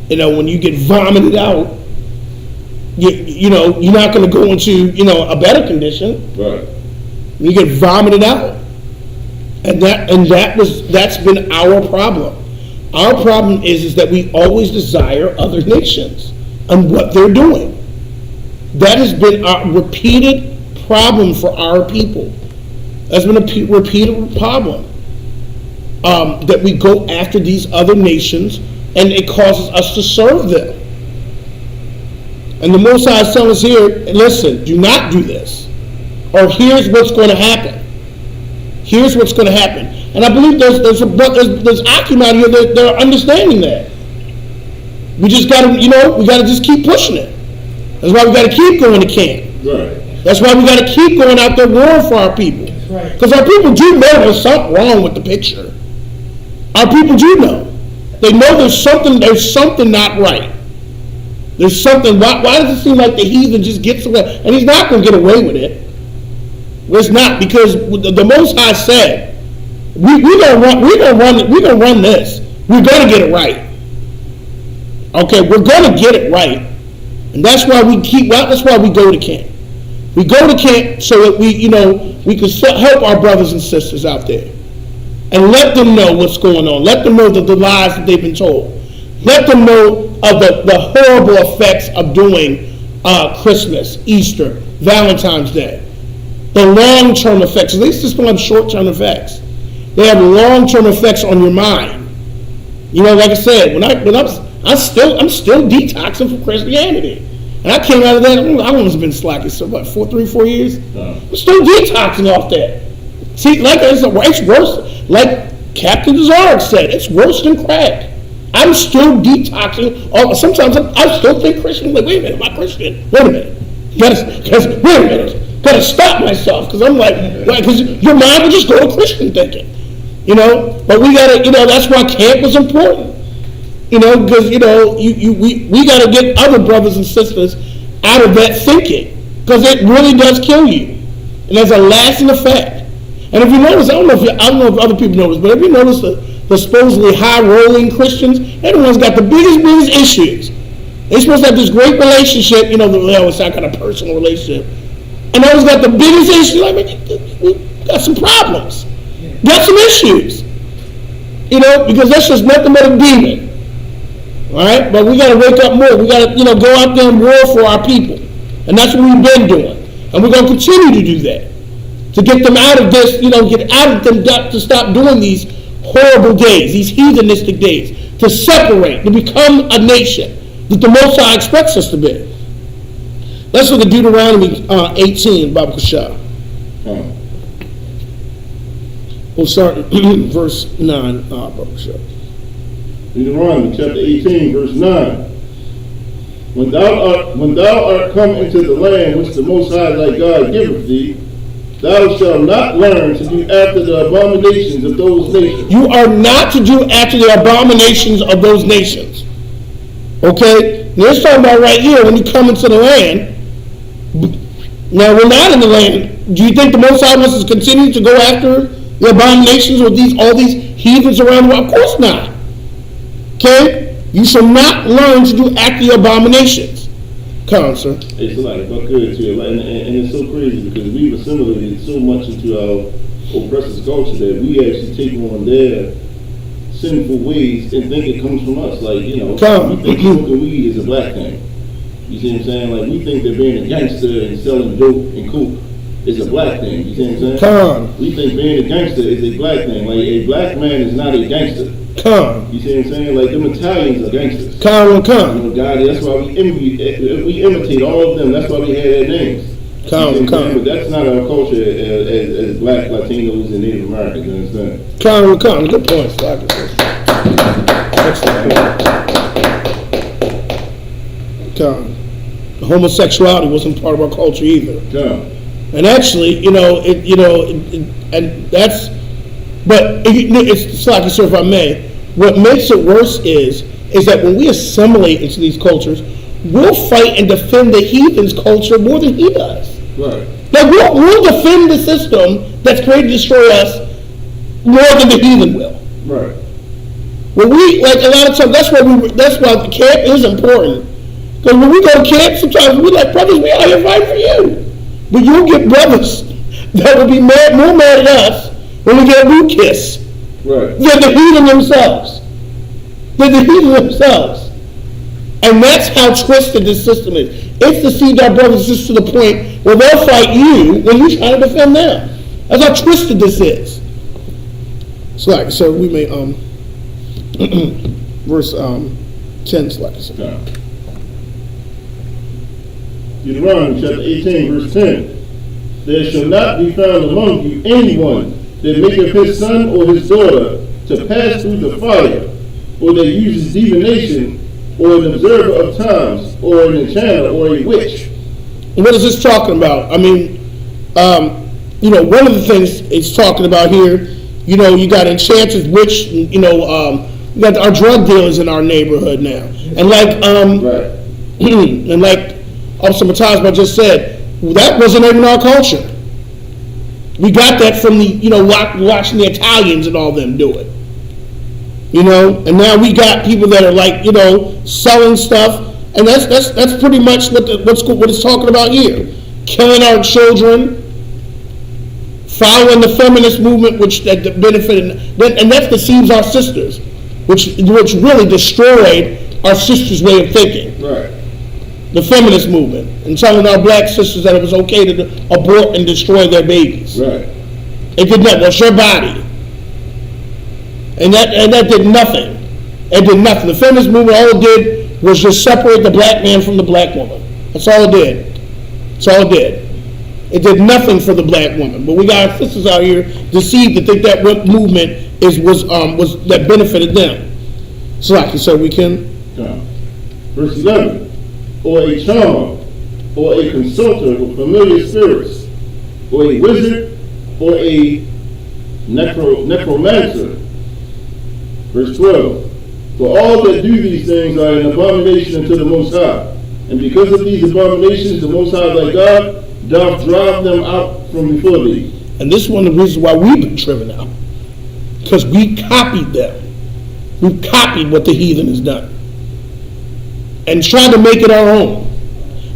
A: when you get vomited out, you're not going to go into a better condition.
B: Right.
A: You get vomited out, that's been our problem. Our problem is that we always desire other nations and what they're doing. That has been a repeated problem for our people. That's been a repeated problem that we go after these other nations, and it causes us to serve them. And the Most High is telling us here, listen, do not do this. Or here's what's going to happen. Here's what's going to happen. And I believe there's Akim out here that are understanding that. We just got to, we got to just keep pushing it. That's why we got to keep going to camp.
B: Right.
A: That's why we got to keep going out there warring for our people. Because our people do know there's something wrong with the picture. Our people do know. They know there's something not right. There's something. Why does it seem like the heathen just gets away? And he's not going to get away with it. Well, it's not, because the Most High said, we're gonna run this. We're gonna get it right. Okay, we're gonna get it right, and that's why we go to camp. We go to camp so that we can help our brothers and sisters out there, and let them know what's going on. Let them know the lies that they've been told. Let them know of the horrible effects of doing Christmas, Easter, Valentine's Day. The long-term effects. At least it's don't have short-term effects. They have long-term effects on your mind. Like I said, I'm still detoxing from Christianity, and I came out of that. I've almost been slacking, so what, 3-4 years? I'm still detoxing off that. See, like I said, it's worse. Like Captain Zarg said, it's worse than crack. I'm still detoxing. Sometimes I still think Christian. Like, wait a minute, am I Christian? Wait a minute. Wait a minute. Gotta stop myself, because I'm like, because your mind will just go to Christian thinking. But we gotta, that's why camp was important. Because we gotta get other brothers and sisters out of that thinking, because it really does kill you, and there's a lasting effect. And if you notice, I don't know if other people notice, but if you notice the supposedly high-rolling Christians, everyone's got the biggest issues. They're supposed to have this great relationship, it's not kind of personal relationship, and they always got the biggest issues. Like, we got some problems. Got some issues, because that's just nothing but a demon. All right, but we got to wake up more. We got to, go out there and war for our people, and that's what we've been doing, and we're going to continue to do that to get them out of this. Get out of them to stop doing these horrible days, these heathenistic days, to separate, to become a nation that the Most High expects us to be. Let's look at Deuteronomy 18, Baba Kasha. We'll start at verse 9,
B: Deuteronomy chapter 18, verse 9. When thou art come into the land which the Most High thy God giveth thee, Thou shalt not learn to do after the abominations of those nations.
A: You are not to do after the abominations of those nations. Okay? Now it's talking about right here when you come into the land. Now we're not in the land. Do you think the Most High wants us to continue to go after the abominations of all these heathens around the world? Of course not. Okay? You shall not learn to do after the abominations. Come on, sir.
B: It's like, if I could, too, and it's so crazy because we've assimilated so much into our oppressors' culture that we actually take on their sinful ways and think it comes from us. Like, we think smoking weed is a black thing. You see what I'm saying? Like, we think that being a gangster and selling dope and coke is a black thing. You see what I'm saying?
A: Come on.
B: We think being a gangster is a black thing. Like, a black man is not a gangster.
A: Come.
B: You see what I'm saying? Like, them Italians are gangsters.
A: Come.
B: God, that's why we imitate all of them. That's why we have their names.
A: Come.
B: But that's not our culture as black, Latinos, and Native Americans. You understand?
A: Come. Good point. Come. Homosexuality wasn't part of our culture either.
B: Come.
A: And actually, and that's. But it's like, sir, if I may, what makes it worse is that when we assimilate into these cultures, we'll fight and defend the heathen's culture more than he does.
B: Right.
A: Like we'll defend the system that's created to destroy us more than the heathen will.
B: Right.
A: Well, we like a lot of times. That's why the camp is important. Because when we go to camp, sometimes we're like, brothers, we out here fighting for you. But you'll get brothers that will be more mad at us when we get a new kiss.
B: Right.
A: They're the heathen themselves. And that's how twisted this system is. It's deceived our brothers just to the point where they'll fight you when you try to defend them. That's how twisted this is. So we may verse 10 select.
B: No. Deuteronomy chapter 18, verse 10. There shall not be found among you anyone that maketh his son or his daughter to pass through the fire, or that uses divination, or an observer of times, or an enchanter, or a witch.
A: What is this talking about? I mean, one of the things it's talking about here, you got enchanters, witch, you got our drug dealers in our neighborhood now. And like,
B: right.
A: And like Officer Matasma just said, that wasn't even our culture. We got that from watching the Italians and all them do it. And now we got people that are like, selling stuff, and that's pretty much what it's talking about here. Killing our children, following the feminist movement, which that benefited, and that deceives our sisters, which really destroyed our sisters' way of thinking.
B: Right.
A: The feminist movement, and telling our black sisters that it was okay to abort and destroy their babies.
B: Right.
A: It did nothing. That's your body. And that did nothing. It did nothing. The feminist movement, all it did was just separate the black man from the black woman. That's all it did. That's all it did. It did nothing for the black woman. But we got our sisters out here deceived to think that movement was that benefited them. So like you said, we can.
B: Yeah. Verse 11. Or a charmer, or a consulter with familiar spirits, or a wizard, or a necromancer. Verse 12. For all that do these things are an abomination unto the Most High. And because of these abominations, the Most High thy God doth drive them out from before thee.
A: And this is one of the reasons why we've been driven out. Because we copied them. We copied what the heathen has done. And tried to make it our own.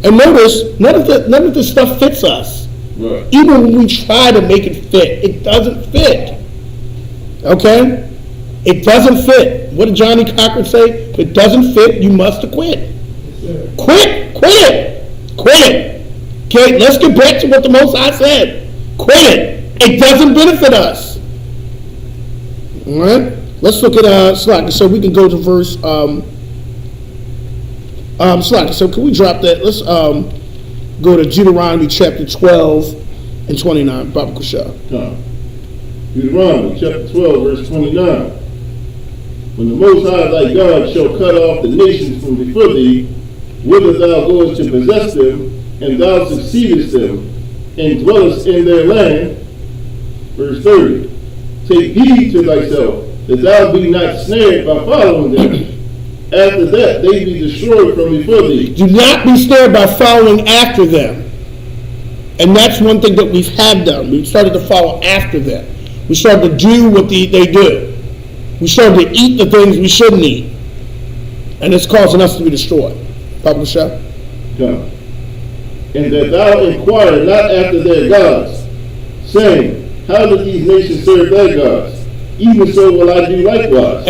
A: And notice, none of this stuff fits us.
B: Right.
A: Even when we try to make it fit, it doesn't fit. Okay? It doesn't fit. What did Johnny Cochran say? If it doesn't fit, you must quit. Yes, quit it. Okay, let's get back to what the Most High said. Quit it. It doesn't benefit us. All right? Let's look at Slack. So we can go to verse Slack. So can we drop that? Let's go to Deuteronomy chapter 12 and 29. Baba Kusha.
B: Deuteronomy chapter 12, verse 29. When the Most High thy God shall cut off the nations from before thee, whither thou goest to possess them, and thou succeedest them, and dwellest in their land. Verse 30. Take heed to thyself, that thou be not snared by following them. After that, they be destroyed from before thee.
A: Do not be snared by following after them. And that's one thing that we have done. We've started to follow after them. We started to do what they do. We started to eat the things we shouldn't eat. And it's causing us to be destroyed. Publisher?
B: Come. And that thou inquire not after their gods, saying, how do these nations serve their gods? Even so will I do likewise.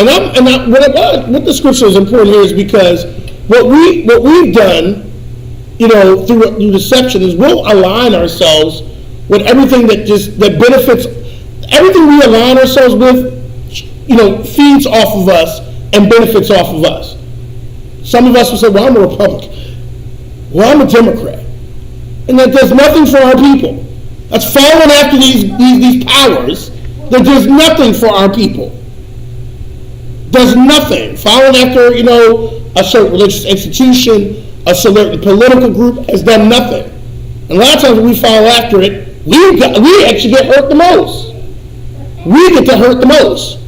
A: What the scripture is important here is because what we've done, through deception, is we'll align ourselves with everything that benefits. Everything we align ourselves with, feeds off of us and benefits off of us. Some of us will say, well, I'm a Republican. Well, I'm a Democrat. And that does nothing for our people. That's following after these powers that does nothing for our people. Does nothing. Following after, a certain religious institution, a certain political group has done nothing. And a lot of times when we follow after it, we actually get hurt the most. We get to hurt the most.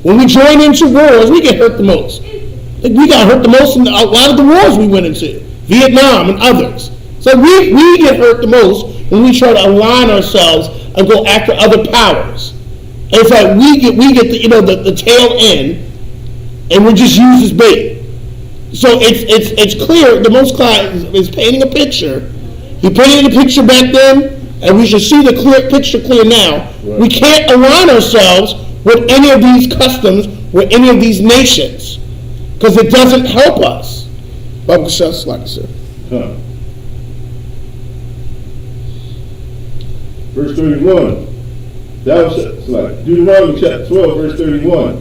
A: When we join into wars, we get hurt the most. We got hurt the most in a lot of the wars we went into. Vietnam and others. So we get hurt the most when we try to align ourselves and go after other powers. And it's like we get the tail end, and we're just used as bait. So it's clear. The Most High is painting a picture. He painted a picture back then, and we should see the picture clear now. Right. We can't align ourselves with any of these customs, with any of these nations, because it doesn't help us. Bible says, like I said.
B: Verse 31. Deuteronomy chapter 12, verse 31.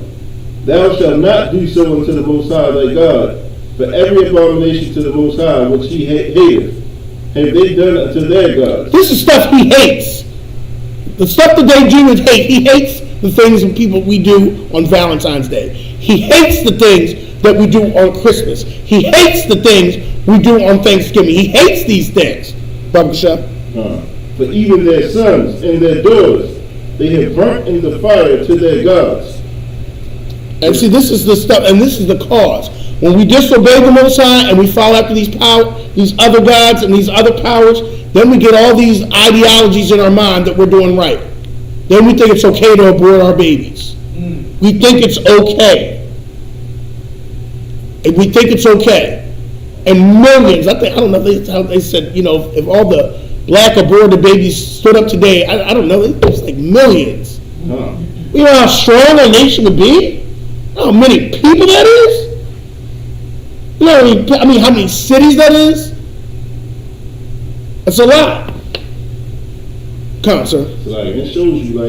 B: Thou shalt not do so unto the Most High thy God, for every abomination to the Most High which he hateth, have they done unto their gods.
A: This is stuff he hates. The stuff that they do is hate. He hates the things that we do on Valentine's Day. He hates the things that we do on Christmas. He hates the things we do on Thanksgiving. He hates these things. Baba Shah.
B: For even their sons and their daughters, they have burnt in the fire to their gods.
A: And see, this is the stuff, and this is the cause. When we disobey the Most High and we follow after these other gods and these other powers, then we get all these ideologies in our mind that we're doing right. Then we think it's okay to abort our babies. We think it's okay. And we think it's okay. And millions, I don't know how they said, if all the black aborted babies stood up today, I don't know, it's like millions. You know how strong a nation would be? How many people that is? You know how many cities that is? That's a lot. Come on, sir.
B: It shows you,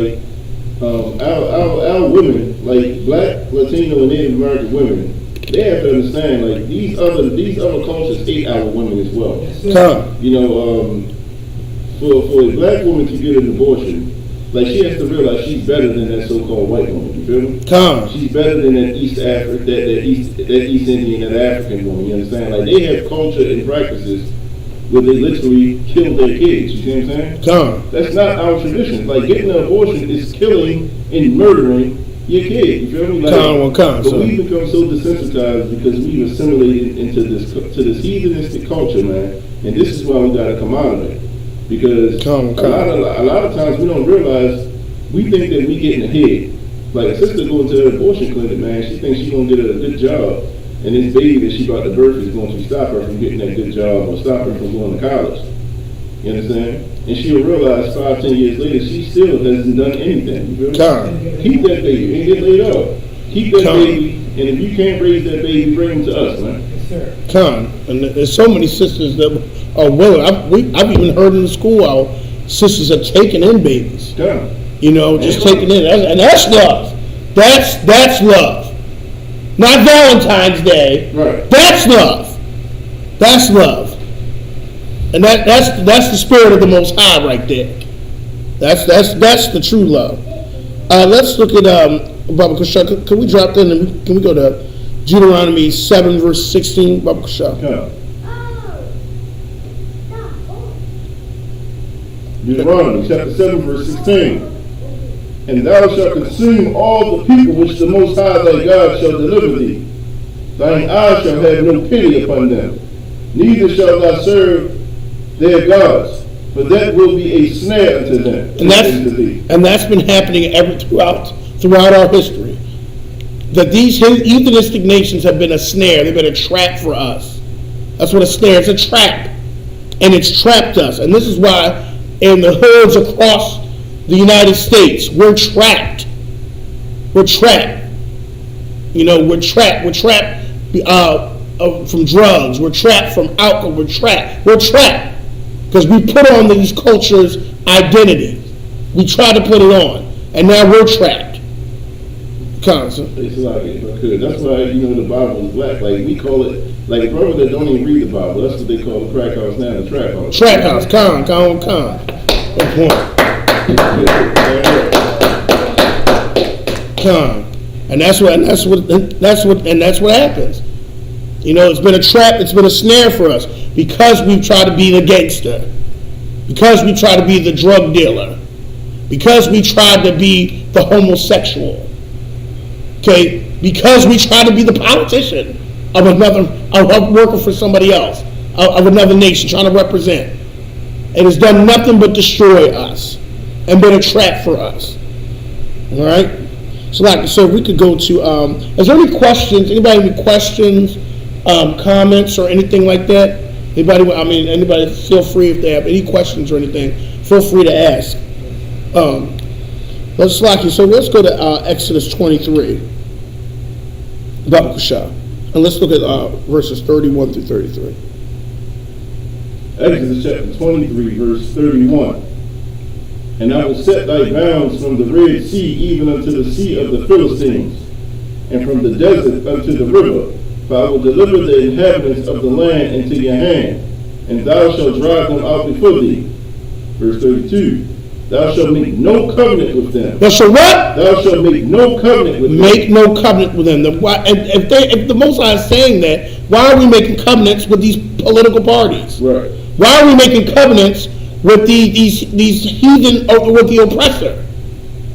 B: our women, like black, Latino, and Native American women, they have to understand, these other cultures hate our women as well.
A: Come.
B: For a black woman to get an abortion, she has to realize she's better than that so-called white woman. You feel me?
A: Come.
B: She's better than that East Indian, that African woman. You understand? They have culture and practices where they literally kill their kids. You see what I'm saying?
A: Come.
B: That's not our tradition. Getting an abortion is killing and murdering your kid. You feel me? But we've become so desensitized because we've assimilated into this heathenistic culture, man. And this is why we got to come out of it. Because a lot of times we don't realize, we think that we getting ahead. A sister going to her abortion clinic, man, she thinks she's going to get a good job. And this baby that she about to birth is going to stop her from getting that good job or stop her from going to college. You understand? And she'll realize 5-10 years later, she still hasn't done anything. You feel me? Keep that baby and get laid up. Keep that baby, and if you can't raise that baby, bring him to us, man.
A: And there's so many sisters that are willing. I've even heard in the school how sisters are taking in babies. Just taking in, and that's love. That's love. Not Valentine's Day.
B: Right.
A: That's love. That's love. And that's the spirit of the Most High right there. That's the true love. Let's look at Baba Kushah. Can we drop in and can we go to Deuteronomy 7 verse 16? Baba Kushah.
B: Deuteronomy chapter 7, verse 16. And thou shalt consume all the people which the Most High thy God shall deliver thee. Thine eye shall have no pity upon them, neither shalt thou serve their gods, for that will be a snare unto them.
A: And that's been happening throughout our history. That these heathenistic nations have been a snare, they've been a trap for us. That's what a snare is, a trap. And it's trapped us. And this is why in the herds across the United States, we're trapped. We're trapped. We're trapped. We're trapped from drugs. We're trapped from alcohol. We're trapped. We're trapped because we put on these cultures' identity. We try to put it on, and now we're trapped. Constant.
B: It's like, that's why the Bible is black. Like we call it, like brothers that don't even read the Bible. That's what they call the crack house now, the trap house.
A: Trap house. Con. Good point. And that's what happens. It's been a trap, it's been a snare for us because we've tried to be the gangster, because we try to be the drug dealer, because we tried to be the homosexual, because we try to be the politician of working for somebody else, of another nation, trying to represent. It has done nothing but destroy us and been a trap for us. All right? So like I said, we could go to, is there any questions? Anybody have any questions, comments, or anything like that? Anybody feel free if they have any questions or anything, feel free to ask. Let's go to Exodus 23. And let's look at verses 31 through 33.
B: Exodus chapter 23, verse 31. And I will set thy bounds from the Red Sea even unto the sea of the Philistines, and from the desert unto the river. For I will deliver the inhabitants of the land into your hand, and thou shalt drive them out before thee. Verse 32. Thou shalt make no covenant with them.
A: Thou shalt what?
B: Thou shalt make no covenant with them.
A: Make no covenant with them. If the Most High is saying that, why are we making covenants with these political parties?
B: Right.
A: Why are we making covenants with these heathen, with the oppressor?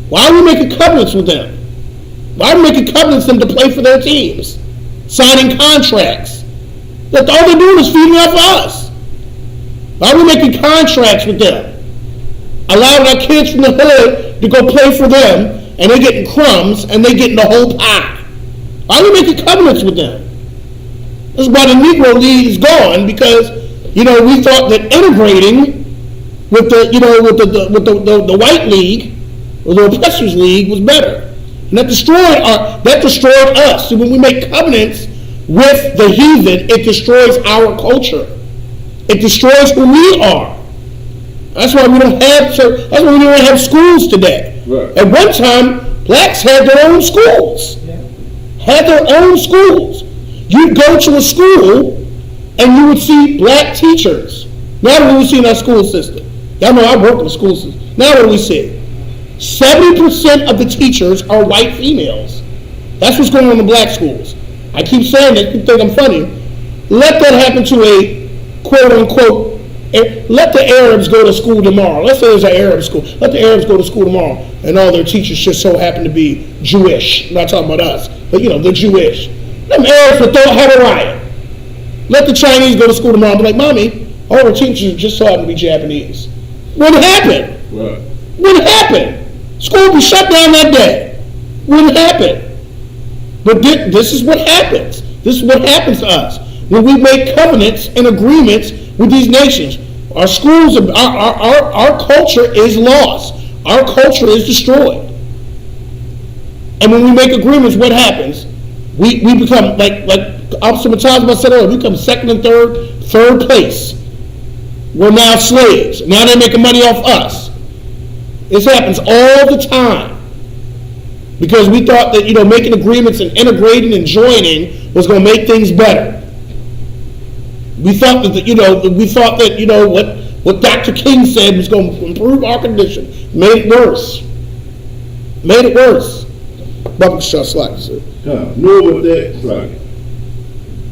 A: Why are we making covenants with them? Why are we making covenants with them to play for their teams? Signing contracts. That all they're doing is feeding off us. Why are we making contracts with them? Allowing our kids from the hood to go play for them, and they're getting crumbs, and they're getting the whole pie. Why are we making covenants with them? That's why the Negro League is gone, because we thought that integrating with the white league or the oppressors league was better, and that destroyed us. So when we make covenants with the heathen, it destroys our culture. It destroys who we are. That's why we don't have schools today.
B: Right.
A: At one time, blacks had their own schools. Had their own schools. You'd go to a school and you would see black teachers. Now what do we see in our school system? Y'all know I work in the school system. Now what do we see? 70% of the teachers are white females. That's what's going on in the black schools. I keep saying that, you think I'm funny. Let that happen to a quote-unquote, let the Arabs go to school tomorrow. Let's say there's an Arab school. Let the Arabs go to school tomorrow, and all their teachers just so happen to be Jewish. I'm not talking about us, but they're Jewish. Them Arabs would have a riot. Let the Chinese go to school tomorrow and be like, Mommy, all our teachers just so happen to be Japanese. Wouldn't happen.
B: Right.
A: Wouldn't happen. School would be shut down that day. Wouldn't happen. But this is what happens. This is what happens to us when we make covenants and agreements with these nations. Our schools, our culture is lost. Our culture is destroyed. And when we make agreements, what happens? We become like Officer Matazma said earlier, we become second and third place. We're now slaves. Now they're making money off us. This happens all the time. Because we thought that, making agreements and integrating and joining was going to make things better. We thought that, what Dr. King said was going to improve our condition. Made it worse. Nor
B: with that, like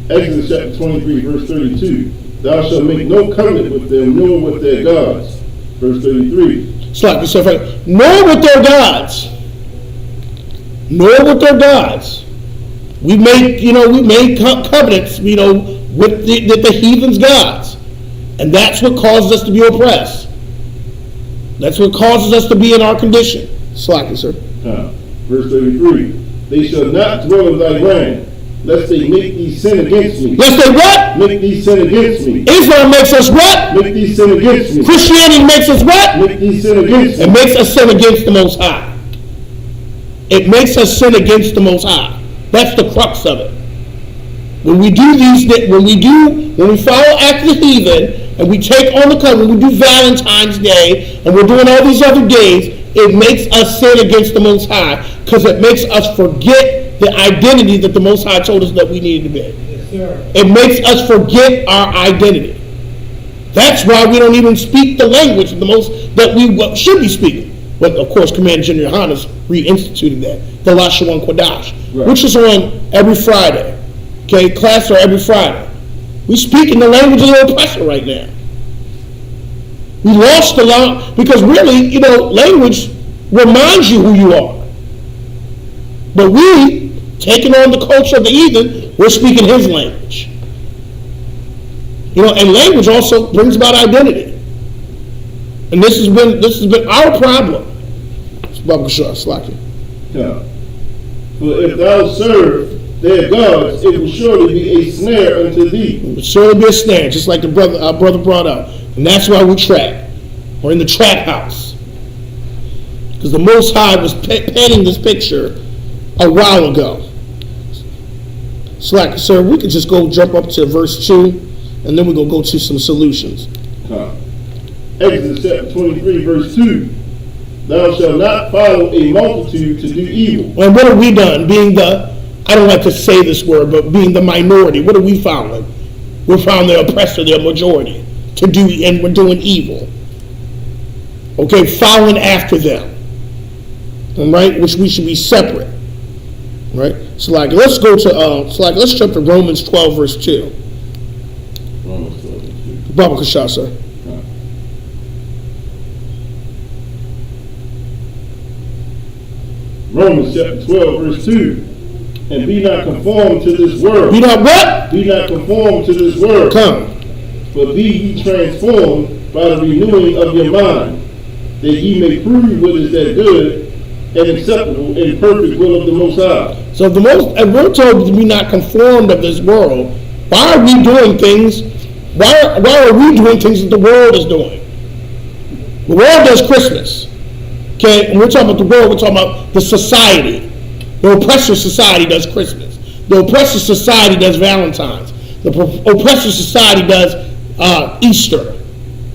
B: Exodus chapter 23, verse 32. Thou shalt make no covenant with them, nor with their gods. verse 33.
A: Slack yourself out. Nor with their gods. Nor with their gods. We made covenants, with the heathen's gods. And that's what causes us to be oppressed. That's what causes us to be in our condition. Slack it, sir.
B: Verse 33. They shall not dwell in thy land, lest they make thee sin against me.
A: Lest they what?
B: Make thee sin against me.
A: Islam makes us what?
B: Make thee sin against me.
A: Christianity makes us what?
B: Make thee sin against me.
A: It makes us sin against the Most High. It makes us sin against the Most High. That's the crux of it. When we do when we follow after the heathen, and we take on the covenant, we do Valentine's Day, and we're doing all these other days, it makes us sin against the Most High, because it makes us forget the identity that the Most High told us that we needed to be.
C: Yes, sir.
A: It makes us forget our identity. That's why we don't even speak the language that we should be speaking. But of course, Commander General Yohannes reinstituted that, the Lashon Kodash,
B: right, which
A: is on every Friday. Okay, class are every Friday. We speak in the language of the oppressor right now. We lost the language because really, language reminds you who you are. But we, taking on the culture of the heathen, we're speaking his language. And language also brings about identity. And this has been our problem.
B: Yeah. For if thou serve their gods, it will surely be a snare unto thee.
A: It will surely be a snare, just like our brother brought up. And that's why we trap. We're in the trap house. Because the Most High was painting this picture a while ago. Sir, we could just jump up to verse 2, and then we're going to go to some solutions.
B: Exodus chapter 23, verse 2. Thou shalt not follow a multitude to do evil.
A: And what have we done? I don't like to say this word, but being the minority, what are we following? We're following the oppressor, the majority, and we're doing evil. Okay, following after them. All right, which we should be separate. Right? So let's go to let's jump to Romans 12, verse 2.
B: Romans 12, verse 2.
A: Baba Kasha, sir.
B: Romans chapter 12, verse 2. And be not conformed to this world.
A: Be not what?
B: Be not conformed to this world.
A: Come.
B: But be ye transformed by the renewing of your mind, that ye may prove what is that good and acceptable and perfect will of the Most High.
A: So if we're told to be not conformed of this world, why are we doing things? Why are we doing things that the world is doing? The world does Christmas. Okay, and we're talking about the world, we're talking about the society. The oppressor society does Christmas. The oppressor society does Valentine's. The oppressor society does Easter.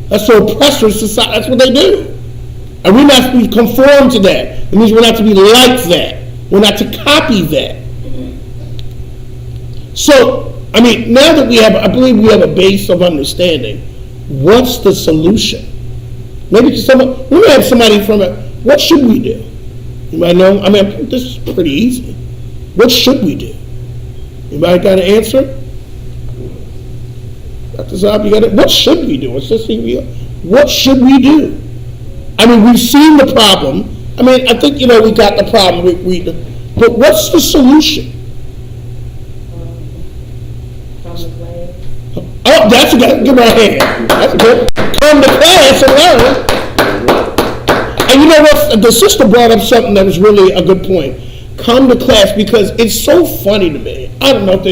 A: That's the oppressor society. That's what they do. And we're not to be conformed to that. It means we're not to be like that. We're not to copy that. So, now that I believe we have a base of understanding, what's the solution? Maybe we may have somebody what should we do? You might know, this is pretty easy. What should we do? Anybody got an answer? Dr. Zab, you got it? What should we do? What should we do? We've seen the problem. I think, we got the problem. But what's the solution? Oh, that's a good. Give me a hand. That's good. Come to class and learn. And you know what? The sister brought up something that was really a good point. Come to class, because it's so funny to me. I don't know if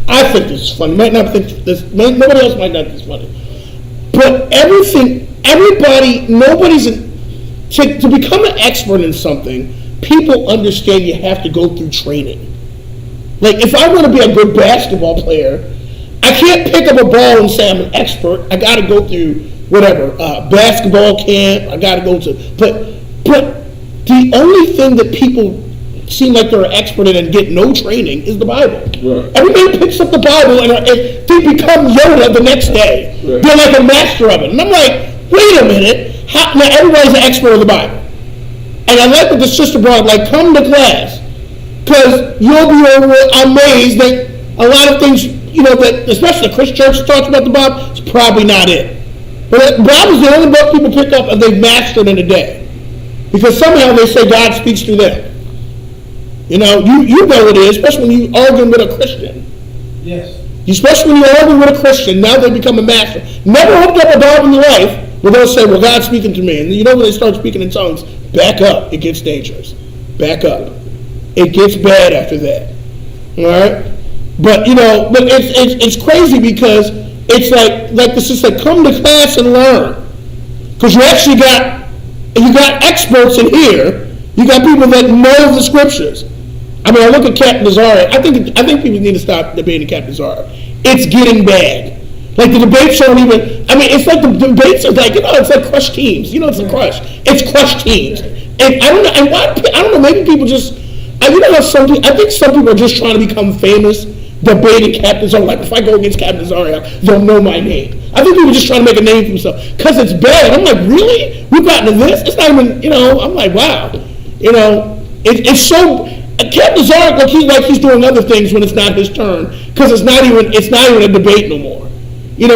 A: I think this is funny. Nobody else might not think it's funny. But to become an expert in something, people understand you have to go through training. Like, if I want to be a good basketball player, I can't pick up a ball and say I'm an expert. I got to go through basketball camp. I got to go to, but the only thing that people seem like they're an expert in and get no training is the Bible.
B: Right.
A: Everybody picks up the Bible and they become Yoda the next day. Right. They're like a master of it. And I'm like, wait a minute. Now everybody's an expert of the Bible. And I like what the sister brought up, come to class. Because you'll be amazed that a lot of things, that especially the Christian church talks about the Bible, it's probably not it. But the Bible's the only book people pick up and they've mastered in a day. Because somehow they say God speaks through them. You know it is, especially when you're arguing with a Christian.
C: Yes.
A: Especially when you're arguing with a Christian, now they become a master. Never hooked up a Bible in your life where they'll say, well, God's speaking to me. And you know when they start speaking in tongues, back up. It gets dangerous. Back up. It gets bad after that. All right? But, but it's crazy because it's like the sister said, come to class and learn. Because you actually got experts in here. You got people that know the scriptures. I mean, I look at Captain Azariah. I think people need to stop debating Captain Azariah. It's getting bad. Like the debates aren't even. I mean, it's like the debates are like it's like crush teams. It's a crush. It's crush teams. And I don't know. And why? I don't know. Maybe people just. I think some people are just trying to become famous debating Captain Azariah. Like if I go against Captain Azariah, they'll know my name. I think people are just trying to make a name for themselves because it's bad. I'm like, really? We've gotten to this? It's not even. I'm like, wow. It's so. Captain Azariah like he's doing other things when it's not his turn because it's not even a debate no more.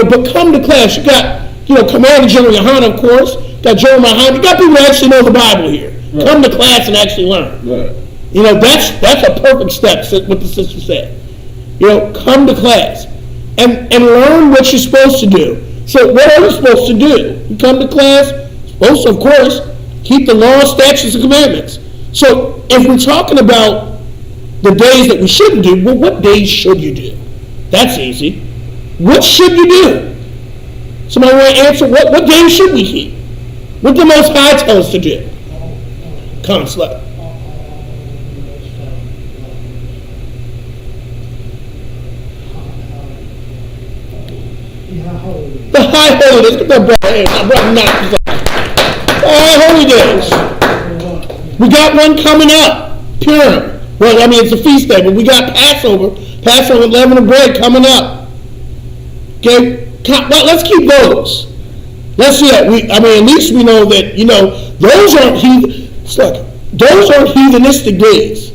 A: But come to class. You got Commander General Yohana, of course. Got Jeremiah Hyman. You got people that actually know the Bible here. Right. Come to class and actually learn. Right. That's a perfect step. What the sister said. Come to class and learn what you're supposed to do. So what are you supposed to do? You come to class. Supposed to, of course, keep the law, statutes, and commandments. So if we're talking about the days that we shouldn't do, well, what days should you do? That's easy. What should you do? Somebody want to answer? What days should we keep? What did the Most High tell us to do? Come on, Slut. The high holy days. Get that brother in. My brother knocks us off. The high holy days. We got one coming up, Purim. Well, I mean, it's a feast day, but we got Passover, leaven and bread coming up. Okay, well, let's keep those. Let's see that. At least we know that, those aren't heathenistic days.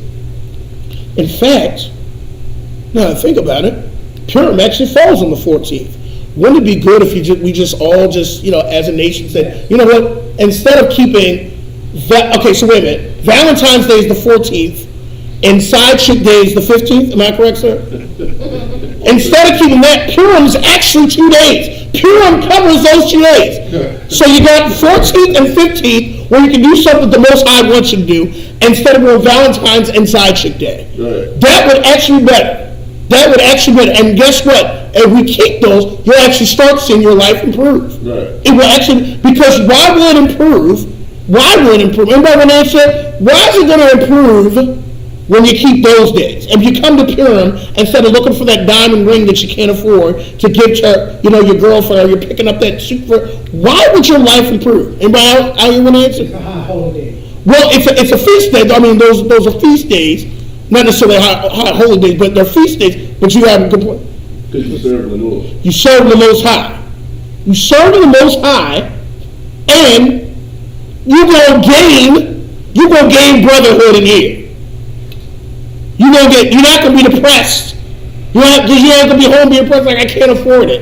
A: In fact, now that I think about it, Purim actually falls on the 14th. Wouldn't it be good if we just all as a nation said, you know what, instead of keeping okay, so wait a minute. Valentine's Day is the 14th, and Side Chick Day is the 15th. Am I correct, sir? Instead of keeping that, Purim's actually 2 days. Purim covers those 2 days. So you got 14th and 15th where you can do something the Most High wants you to do instead of doing Valentine's and Side Chick Day. Right. That would actually be better. And guess what? If we keep those, you'll actually start seeing your life improve. Right. It will actually, because why will it improve? Anybody want to answer? Why is it going to improve when you keep those days? If you come to Purim, instead of looking for that diamond ring that you can't afford to give to, your girlfriend, or you're picking up that suit for, why would your life improve? Anybody else want to answer?
C: It's a high holiday.
A: Well, it's a feast day. I mean, those are feast days, not necessarily high holy days, but they're feast days. But you have a good point.
B: Because you serve the Lord.
A: You serve the Most High. You serve the Most High, and you're gonna gain brotherhood in here. You're not gonna be depressed. You're not gonna be home being depressed like I can't afford it.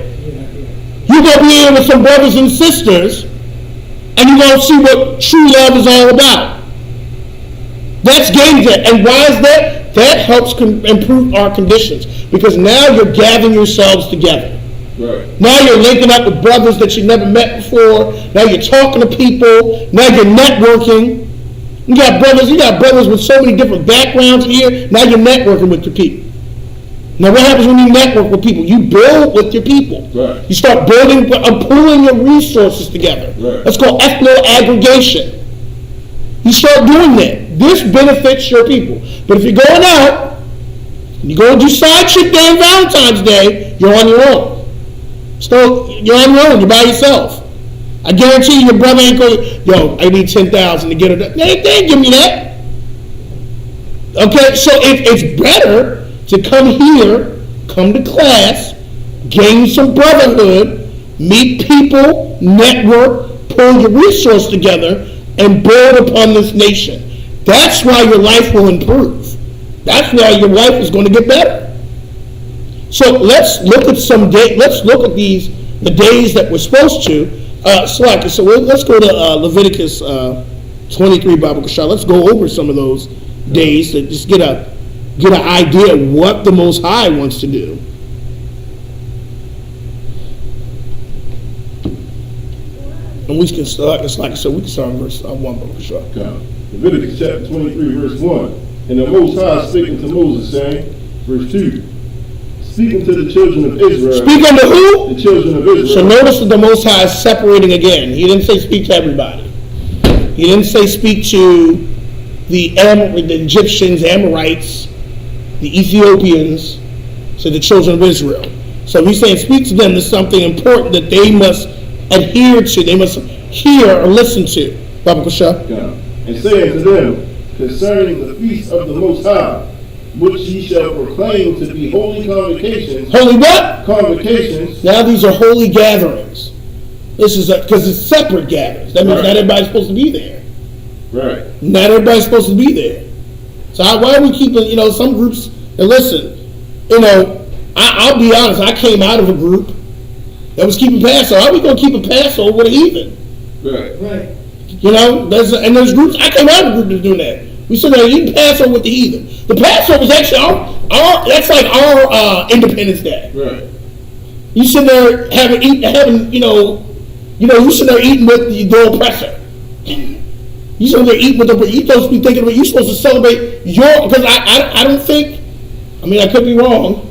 A: You're gonna be here with some brothers and sisters, and you're gonna see what true love is all about. That's game day. And why is that? That helps improve our conditions because now you're gathering yourselves together. Right. Now you're linking up with brothers that you never met before. Now you're talking to people. Now you're networking. You got brothers with so many different backgrounds here. Now you're networking with your people. Now what happens when you network with people? You build with your people. Right. You start pooling your resources together. Right. That's called ethno-aggregation. You start doing that. This benefits your people. But if you're going out, and you're going to do Side Chick Day and Valentine's Day, you're on your own. So you're on your own. You're by yourself. I guarantee you, your brother ain't going. I need 10,000 to get it. They ain't give me that. Okay, so it's better to come here, come to class, gain some brotherhood, meet people, network, pull your resources together, and build upon this nation. That's why your life will improve. That's why your life is going to get better. So let's look at the days that we're supposed to, Slack. So let's go to Leviticus 23 Bible Kashah. Let's go over some of those days to just get an idea of what the Most High wants to do. And we can start, it's like I said, we can start in verse 1, Bible Kashah.
B: Leviticus chapter 23, verse 1. And the Most High speaking to Moses, saying, verse 2, speaking to the children of Israel.
A: Speak unto who?
B: The children of Israel.
A: So notice that the Most High is separating again. He didn't say speak to everybody. He didn't say speak to the Egyptians, Amorites, the Ethiopians, so the children of Israel. So he's saying speak to them. There's something important that they must adhere to. They must hear or listen to. Baba Kusha.
B: And saying to them, concerning the feast of the Most High, which ye shall proclaim to be holy convocations.
A: Holy what?
B: Convocations.
A: Now these are holy gatherings. This is because it's separate gatherings. That means not everybody's supposed to be there.
B: Right.
A: Not everybody's supposed to be there. So why are we keeping, some groups, and listen, I'll be honest, I came out of a group that was keeping Passover. How are we going to keep a Passover with a heathen?
B: Right.
A: There's groups, I came out of a group that's doing that. We sit there eating Passover with the heathen. The Passover is actually that's like our Independence Day.
B: Right.
A: You sit there you sit there eating with the oppressor. You sit there eating with the, you're supposed to be thinking about, you're supposed to celebrate because I don't think, I could be wrong.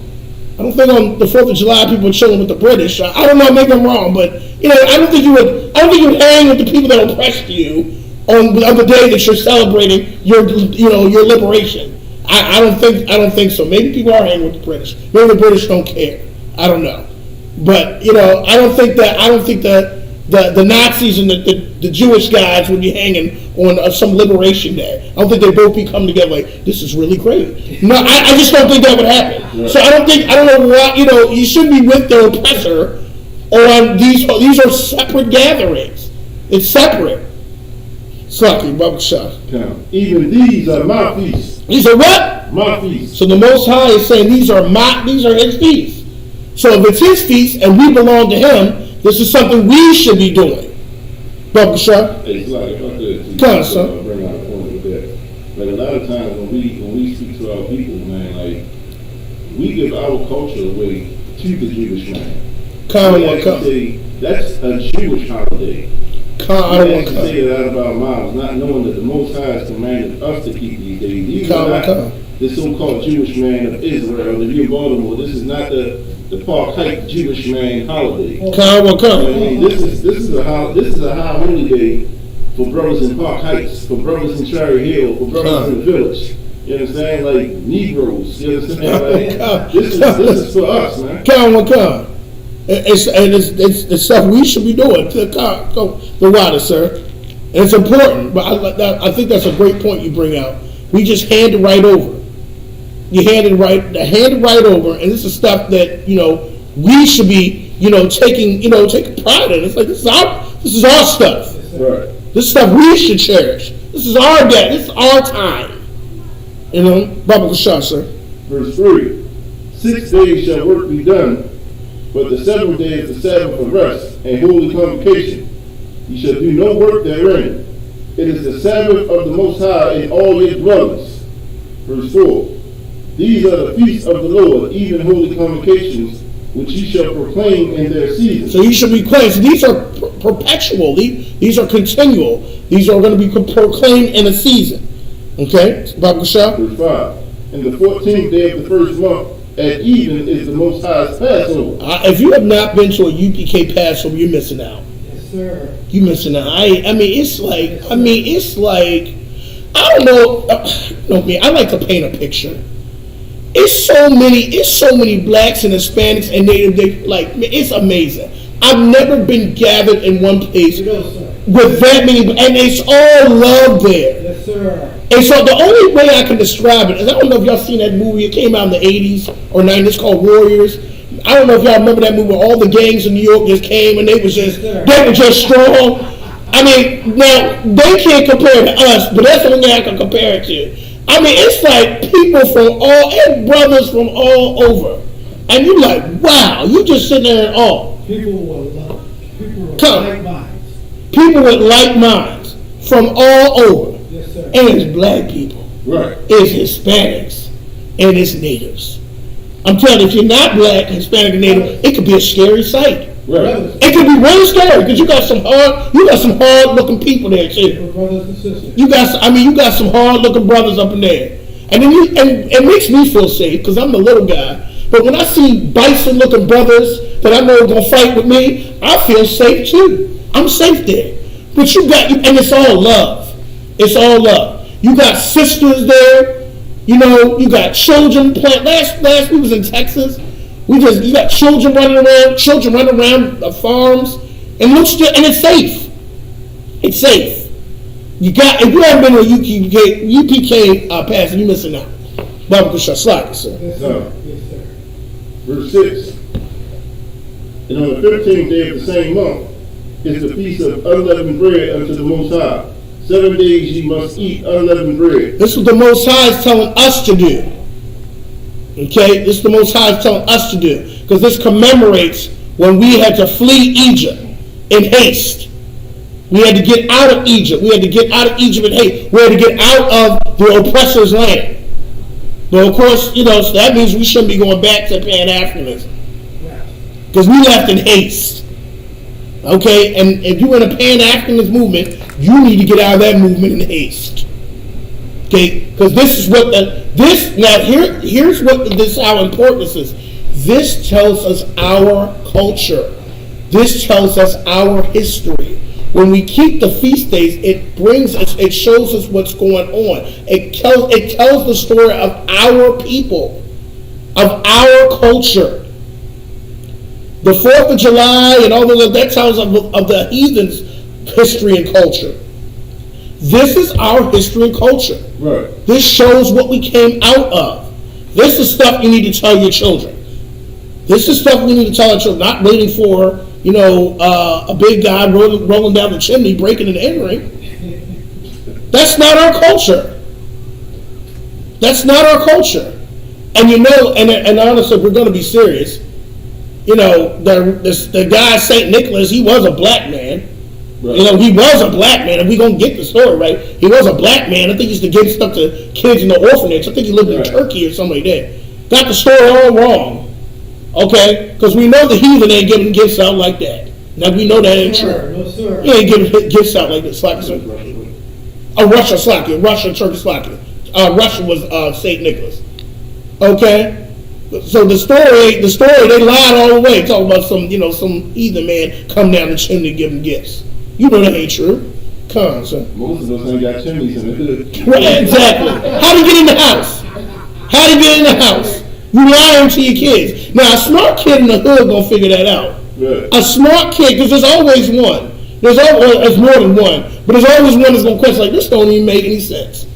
A: I don't think on the 4th of July people are chilling with the British. I don't know, maybe I'm wrong, but I don't think you would hang with the people that oppressed you on the day that you're celebrating your liberation. I don't think so. Maybe people are hanging with the British. Maybe the British don't care. I don't know. But I don't think the Nazis and the Jewish guys would be hanging on some liberation day. I don't think they both be coming together like, this is really great. No, I just don't think that would happen. Right. So I don't know why, you shouldn't be with the oppressor on these are separate gatherings. It's separate. Slaki, Baba Shah.
B: Even these are my feasts.
A: These are what?
B: My feasts.
A: So the Most High is saying these are his feasts. So if it's his feast and we belong to him, this is something we should be doing. Baba Shah.
B: It's like, if I could
A: come on, son.
B: Bring out a point with that. Like a lot of times when we speak to our people, man, like we give our culture away to the Jewish man. Say that's a Jewish holiday. I don't want to say that out of our mouths, not knowing that the Most High has commanded us to keep these days. These are not the so-called Jewish man of Israel, the Heathen Baltimore. This is not the Park Heights Jewish man holiday. This is a high holy day for brothers in Park Heights, for brothers in Cherry Hill, for brothers in the village. You understand? Like Negroes. You understand? Like, this is for us, man.
A: It's stuff we should be doing to the water, sir. And it's important, but I think that's a great point you bring out. We just hand it right over. You hand it right over, and this is stuff that we should be taking pride in. It's like this is our stuff.
B: Right.
A: This is stuff we should cherish. This is our day. This is our time. Baba Kashah, sir.
B: Verse 3: 6 days shall work be done, but the 7th day is the Sabbath of rest and holy convocation. You shall do no work therein. It is the Sabbath of the Most High in all your dwellings. Verse 4: These are the feasts of the Lord, even holy convocations, which ye shall proclaim in their season.
A: So you should be proclaimed. So these are perpetual. These are continual. These are going to be proclaimed in a season. Okay? Baba Shah.
B: Verse 5. And the 14th day of the first month at even is the Most High's Passover.
A: If you have not been to a UPK Passover, you're missing out.
C: Yes, sir.
A: You're missing out. It's like, I don't know. I like to paint a picture. It's so many blacks and Hispanics and Native. It's amazing. I've never been gathered in one place with that many, and it's all love there.
C: Yes, sir.
A: And so the only way I can describe it is, I don't know if y'all seen that movie. It came out in the 80s or 90s. It's called Warriors. I don't know if y'all remember that movie where all the gangs in New York just came and they were just strong. Now they can't compare to us, but that's the only thing I can compare it to. It's like people and brothers from all over. And you're like, wow, you just sitting there in awe.
C: People were
A: Come. People with like minds from all over.
C: Yes, sir.
A: And it's black people.
B: Right.
A: It's Hispanics. And it's natives. I'm telling you, if you're not black, Hispanic, and native, it could be a scary sight.
B: Right.
A: It could be really scary because you got some hard looking people there too.
C: Brothers and sisters.
A: You got some hard looking brothers up in there. And then and it makes me feel safe because I'm the little guy. But when I see bison looking brothers that I know are gonna fight with me, I feel safe too. I'm safe there. But and it's all love. It's all love. You got sisters there. You know, you got children playing. Last we was in Texas. You got children running around the farms, and it's safe. It's safe. If you haven't been to a UPK passing, you're missing out. Bible Slack, sir.
C: Yes, sir. Yes, sir.
B: Verse 6. And on the 15th day of the same month is the feast of unleavened bread unto the Most High. 7 days ye must eat unleavened bread.
A: This is what the Most High is telling us to do. Okay? This is the Most High is telling us to do. Because this commemorates when we had to flee Egypt in haste. We had to get out of Egypt. We had to get out of Egypt in haste. We had to get out of the oppressor's land. But of course, so that means we shouldn't be going back to Pan-Africanism. Because we left in haste. Okay? And if you're in a Pan-Africanist movement, you need to get out of that movement in haste. Okay? Because this is what here's what this how important this is. This tells us our culture. This tells us our history. When we keep the feast days, it shows us what's going on. It tells the story of our people, of our culture. The 4th of July and all that tells of the heathens' history and culture. This is our history and culture.
B: Right.
A: This shows what we came out of. This is stuff you need to tell your children. This is stuff we need to tell our children, not waiting for, a big guy rolling down the chimney, breaking and entering. That's not our culture. That's not our culture. And and honestly, we're going to be serious. The guy, St. Nicholas, he was a black man. Right. He was a black man, and we're going to get the story right. He was a black man. I think he used to give stuff to kids in the orphanage. I think he lived in Turkey or something like that. Got the story all wrong. Okay? Because we know the heathen ain't giving gifts out like that. Now, we know that ain't true.
C: No, sir.
A: He ain't giving gifts out like that. Russia, Turkey, Slovakia. Russia was St. Nicholas. Okay? So the story, they lied all the way, talking about some heathen man come down the chimney giving gifts. You know that ain't true. Come on, sir.
B: Most of us ain't got chimneys in the hood.
A: Right, exactly. How do you get in the house? How do you get in the house? You lying to your kids. Now, a smart kid in the hood gonna figure that out.
B: Right.
A: A smart kid, because there's always one. There's more than one, but there's always one that's gonna question like, this don't even make any sense.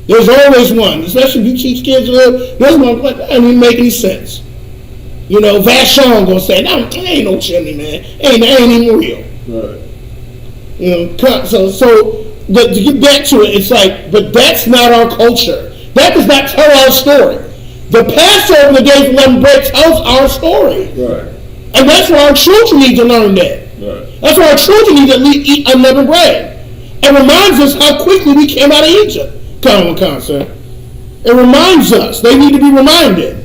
A: There's always one, especially if you teach kids to live. There's one like that don't even make any sense. Vashon gonna say, "No, it ain't no chimney, man. Ain't even real."
B: Right.
A: To get back to it, it's like, but that's not our culture. That does not tell our story. The Passover, the Day of Unleavened Bread, tells our story.
B: Right.
A: And that's why our children need to learn that.
B: Right.
A: That's why our children need to eat unleavened bread. It reminds us how quickly we came out of Egypt. Come on, sir. It reminds us. They need to be reminded.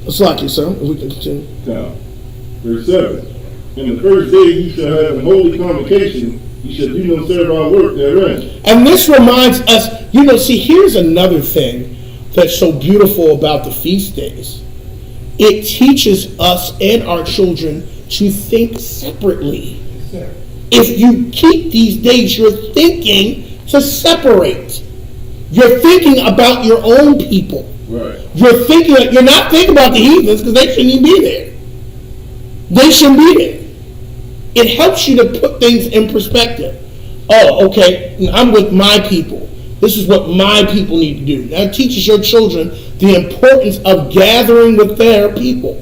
A: It's like you, sir. We can continue.
B: Now, verse 7. In the first day you shall have a holy convocation. You shall do no servile work therein.
A: And this reminds us, see, here's another thing that's so beautiful about the feast days. It teaches us and our children to think separately.
C: Yes,
A: if you keep these days, you're thinking to separate. You're thinking about your own people.
B: Right.
A: You're not thinking about the heathens because they shouldn't even be there. They shouldn't be there. It helps you to put things in perspective. Oh, okay, I'm with my people. This is what my people need to do. That teaches your children the importance of gathering with their people.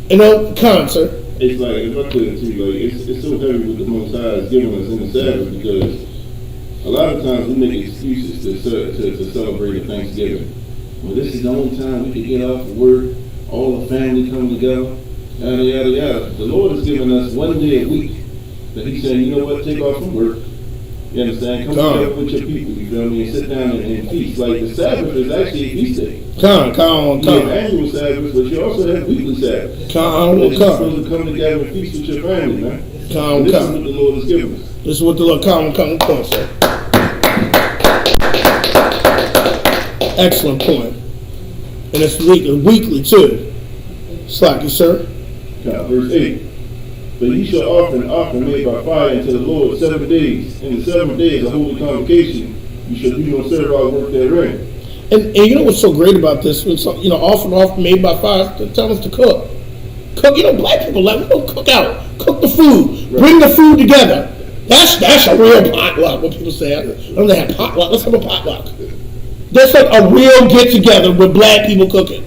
A: Come on, sir.
B: It's like, if I put it to you, it's so heavy with the Most High is giving us in the Sabbath because a lot of times we make excuses to celebrate Thanksgiving. Well, this is the only time we can get off of work, all the family come together. Yada, yada, yada. The Lord has given us 1 day a week that He's saying, you know what, take off from work. You understand? Come together with your people, you feel me, and sit down and feast. Like the Sabbath is actually a feast day.
A: Come.
B: You have annual Sabbath, but you also have weekly Sabbath. You're supposed to come together and feast with your family, man. This is what the Lord has given us.
A: This is what the Lord, come, sir. Excellent point. And it's weekly too. Slacky, sir.
B: Verse 8. But ye shall offer an offering made by fire unto the Lord 7 days. And the 7th day is a holy convocation. You shall do no servile work therein.
A: And you know what's so great about this? When offering made by fire, they tell us to cook. Cook. Black people we don't cook out. Cook the food. Right. Bring the food together. That's a real potluck. What people say, I don't know, they have potluck. Let's have a potluck. That's like a real get together with black people cooking.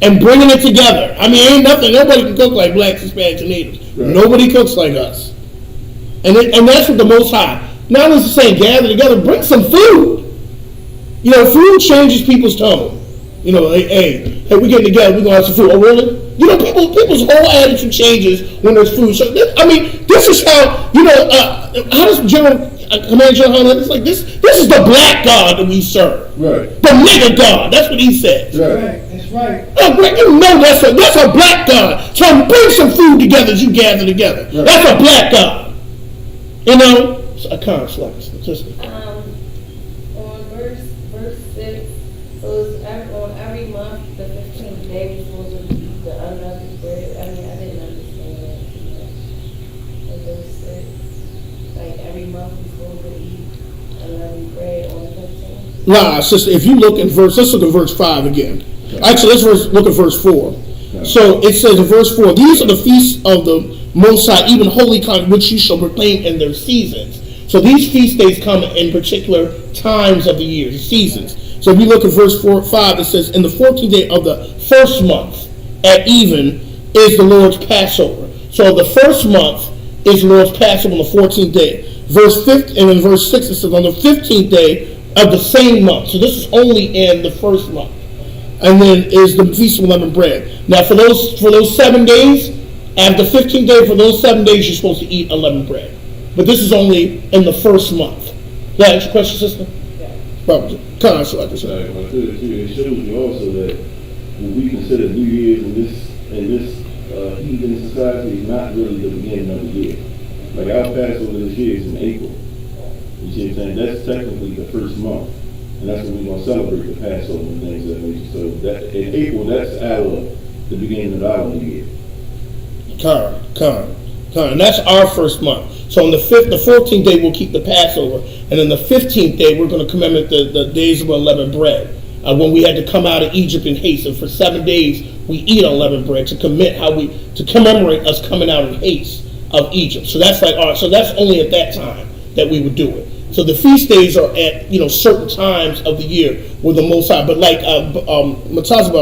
A: And bringing it together. I mean, ain't nothing. Nobody can cook like blacks, Hispanics, and natives. Right. Nobody cooks like us. And that's what the Most High. Not only saying gather together, bring some food. Food changes people's tone. Hey, we getting together, we gonna have some food. Oh, really? People's whole attitude changes when there's food. So this is how how does General Commander General Hunter? It's like this is the black God that we serve. Right. The nigger God. That's what he says.
B: Right.
C: Right.
A: That's a black God. So bring some food together as you gather together. Right. That's a black God. So I can't slack.
D: On verse 6, so it's on every month, the 15th day, we're supposed to eat the unleavened bread. I didn't understand that. In verse 6, like every month we're supposed to eat unleavened bread on the 15th.
A: Nah, sister, if you look at let's look at verse 5 again. Actually, let's look at verse 4. Okay. So it says in verse 4, these are the feasts of the Most High, even holy which you shall proclaim in their seasons. So these feast days come in particular times of the year, the seasons. So if you look at verse 5, it says, in the 14th day of the first month at even is the Lord's Passover. So the first month is the Lord's Passover on the 14th day. Verse 5, and in verse 6 it says, on the 15th day of the same month. So this is only in the first month. And then is the Feast of Unleavened Bread. Now for those 7 days, and the 15th day, for those 7 days, you're supposed to eat unleavened bread. But this is only in the first month. That answer your question, sister?
D: Yeah.
A: Probably. Kind of like this.
B: It shows you also that when we consider New Year's in this heathen society is not really the beginning of the year. Like our Passover this year is in April. You see what I'm saying? That's technically the first month. And that's when we're going to celebrate the Passover and things of that nature. So that in April, that's the beginning of our new year.
A: And that's our first month. So on the 14th day, we'll keep the Passover. And then the 15th day, we're going to commemorate the days of unleavened bread. When we had to come out of Egypt in haste. And for 7 days, we eat unleavened bread to commemorate us coming out in haste of Egypt. So that's so that's only at that time that we would do it. So the feast days are at certain times of the year with the Most High. But like Mataza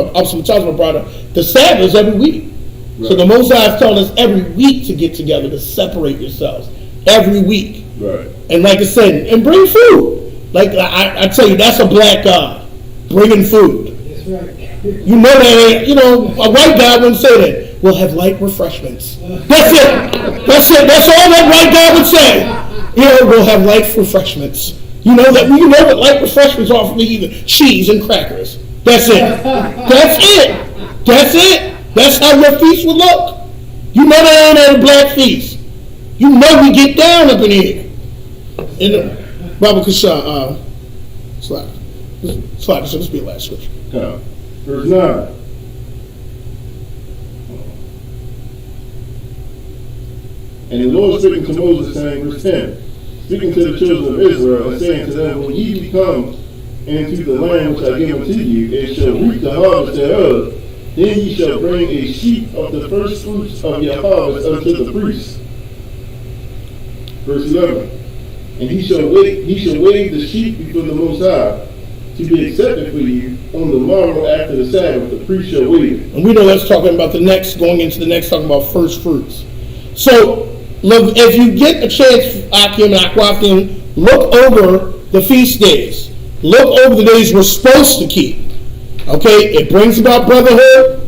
A: brought up, the Sabbath is every week. Right. So the Most High is telling us every week to get together, to separate yourselves. Every week.
B: Right.
A: And like I said, and bring food. Like I tell you, that's a black God. Bringing food.
C: That's right.
A: That ain't, a white guy wouldn't say that. We'll have light refreshments. That's it. That's all that white guy would say. We'll have light refreshments. You know what light refreshments are from the heathen? Cheese and crackers. That's it. That's it. That's how your feast would look. That ain't at a black feast. We get down up in here. Baba Kasha, slide. So this be the last scripture.
B: Verse 9. And the Lord speaking to Moses, saying, verse 10, speaking to the children of Israel, and saying to them, when ye come into the land which I give unto you, and shall reap the harvest thereof, then ye shall bring a sheaf of the first fruits of your harvest unto the priest. Verse 11. And he shall wave the sheep before the Most High, to be accepted for you on the morrow after the Sabbath. The priest shall wave it.
A: And we know that's talking about going into the next, talking about first fruits. So, look, if you get a chance, Akim and Akwafim, look over the feast days. Look over the days we're supposed to keep. Okay, it brings about brotherhood.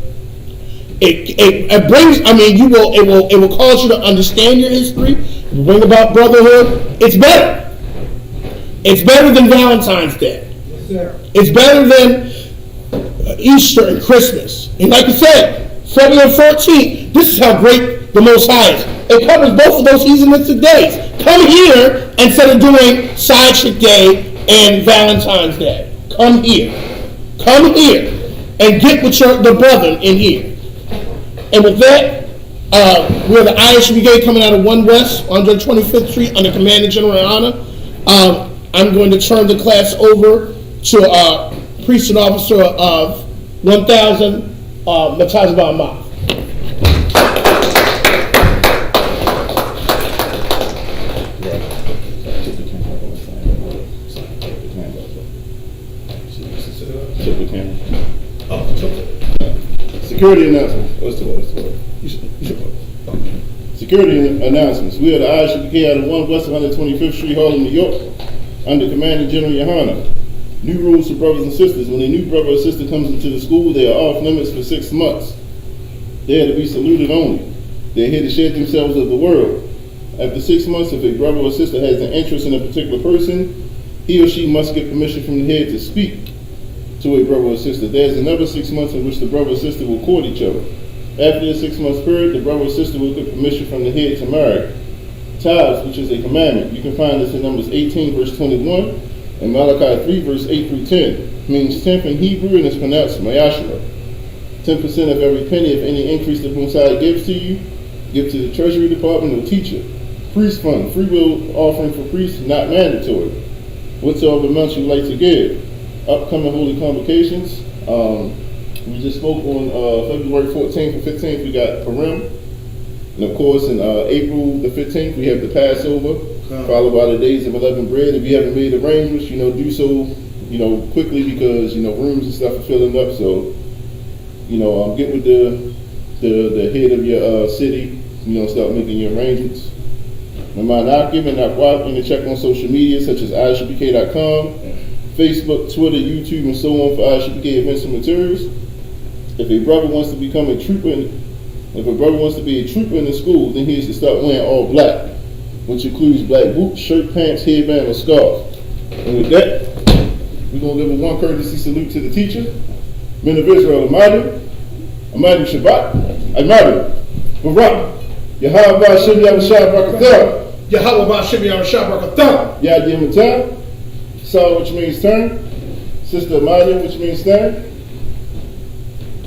A: It brings. I mean, it will cause you to understand your history. Bring about brotherhood. It's better. It's better than Valentine's Day.
C: Yes, sir.
A: It's better than Easter and Christmas. And like I said, February 14th, this is how great the Most High is. It covers both of those heathenistic days. Come here instead of doing Side Chick Day and Valentine's Day. Come here. Come here and get with the brethren in here. And with that, we're the Irish Brigade coming out of 1 West, 125th Street, under Commanding General Honor. I'm going to turn the class over to Priest and Officer of 1000, Matazabah Ahmad.
B: Security announcements. What's the word? Security announcements. We are the Irish Brigade out of 1 West 125th Street, Harlem, New York, under Commanding General Yohana. New rules for brothers and sisters. When a new brother or sister comes into the school, they are off limits for 6 months. They are to be saluted only. They are here to share themselves with the world. After 6 months, if a brother or sister has an interest in a particular person, he or she must get permission from the head to speak to a brother or sister. There's another 6 months in which the brother or sister will court each other. After the 6 months period, the brother or sister will get permission from the head to marry. Tithes, which is a commandment. You can find this in Numbers 18, verse 21, and Malachi 3, verse 8 through 10. Means 10th in Hebrew, and it's pronounced Mayashra. 10% of every penny of any increase that Messiah gives to you, give to the Treasury Department or teacher. Priest fund, free will offering for priests, not mandatory. Whatsoever amounts you like to give. Upcoming holy convocations. We just spoke on February 14th and 15th, we got Purim. And of course, in April the 15th, we have the Passover, followed by the Days of Unleavened Bread. If you haven't made arrangements, do so, quickly, because, rooms and stuff are filling up. So, get with the head of your city, start making your arrangements. Remember, not giving, not watching, and check on social media, such as isupk.com. Facebook, Twitter, YouTube, and so on for Isupk events and materials. If a brother wants to become a trooper, if a brother wants to be a trooper in the school, then he has to start wearing all black, which includes black boots, shirt, pants, headband, or scarf. And with that, we're going to give a one courtesy salute to the teacher, men of Israel, Amadu Shabbat, Amadu, Barak, Yahweh Shem Yahushua Barakatah,
A: Yahweh Shem Yahushua Barakatah,
B: Yadim Matah, Saw, which means turn. Sister Amadu, which means stand.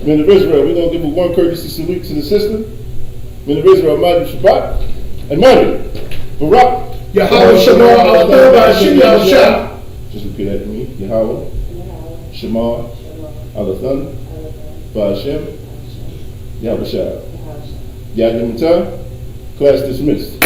B: Men of Israel, we're going to give a one courtesy salute to the sister. Men of Israel, Amadu Shabbat. Amadu, Barak.
A: Yahweh Shema Al-Thur Shem Yahushua.
B: Just repeat that to me. Yahweh Shema Al-Thur Ba'Shem Yahushua. Yadim Matah. Class dismissed.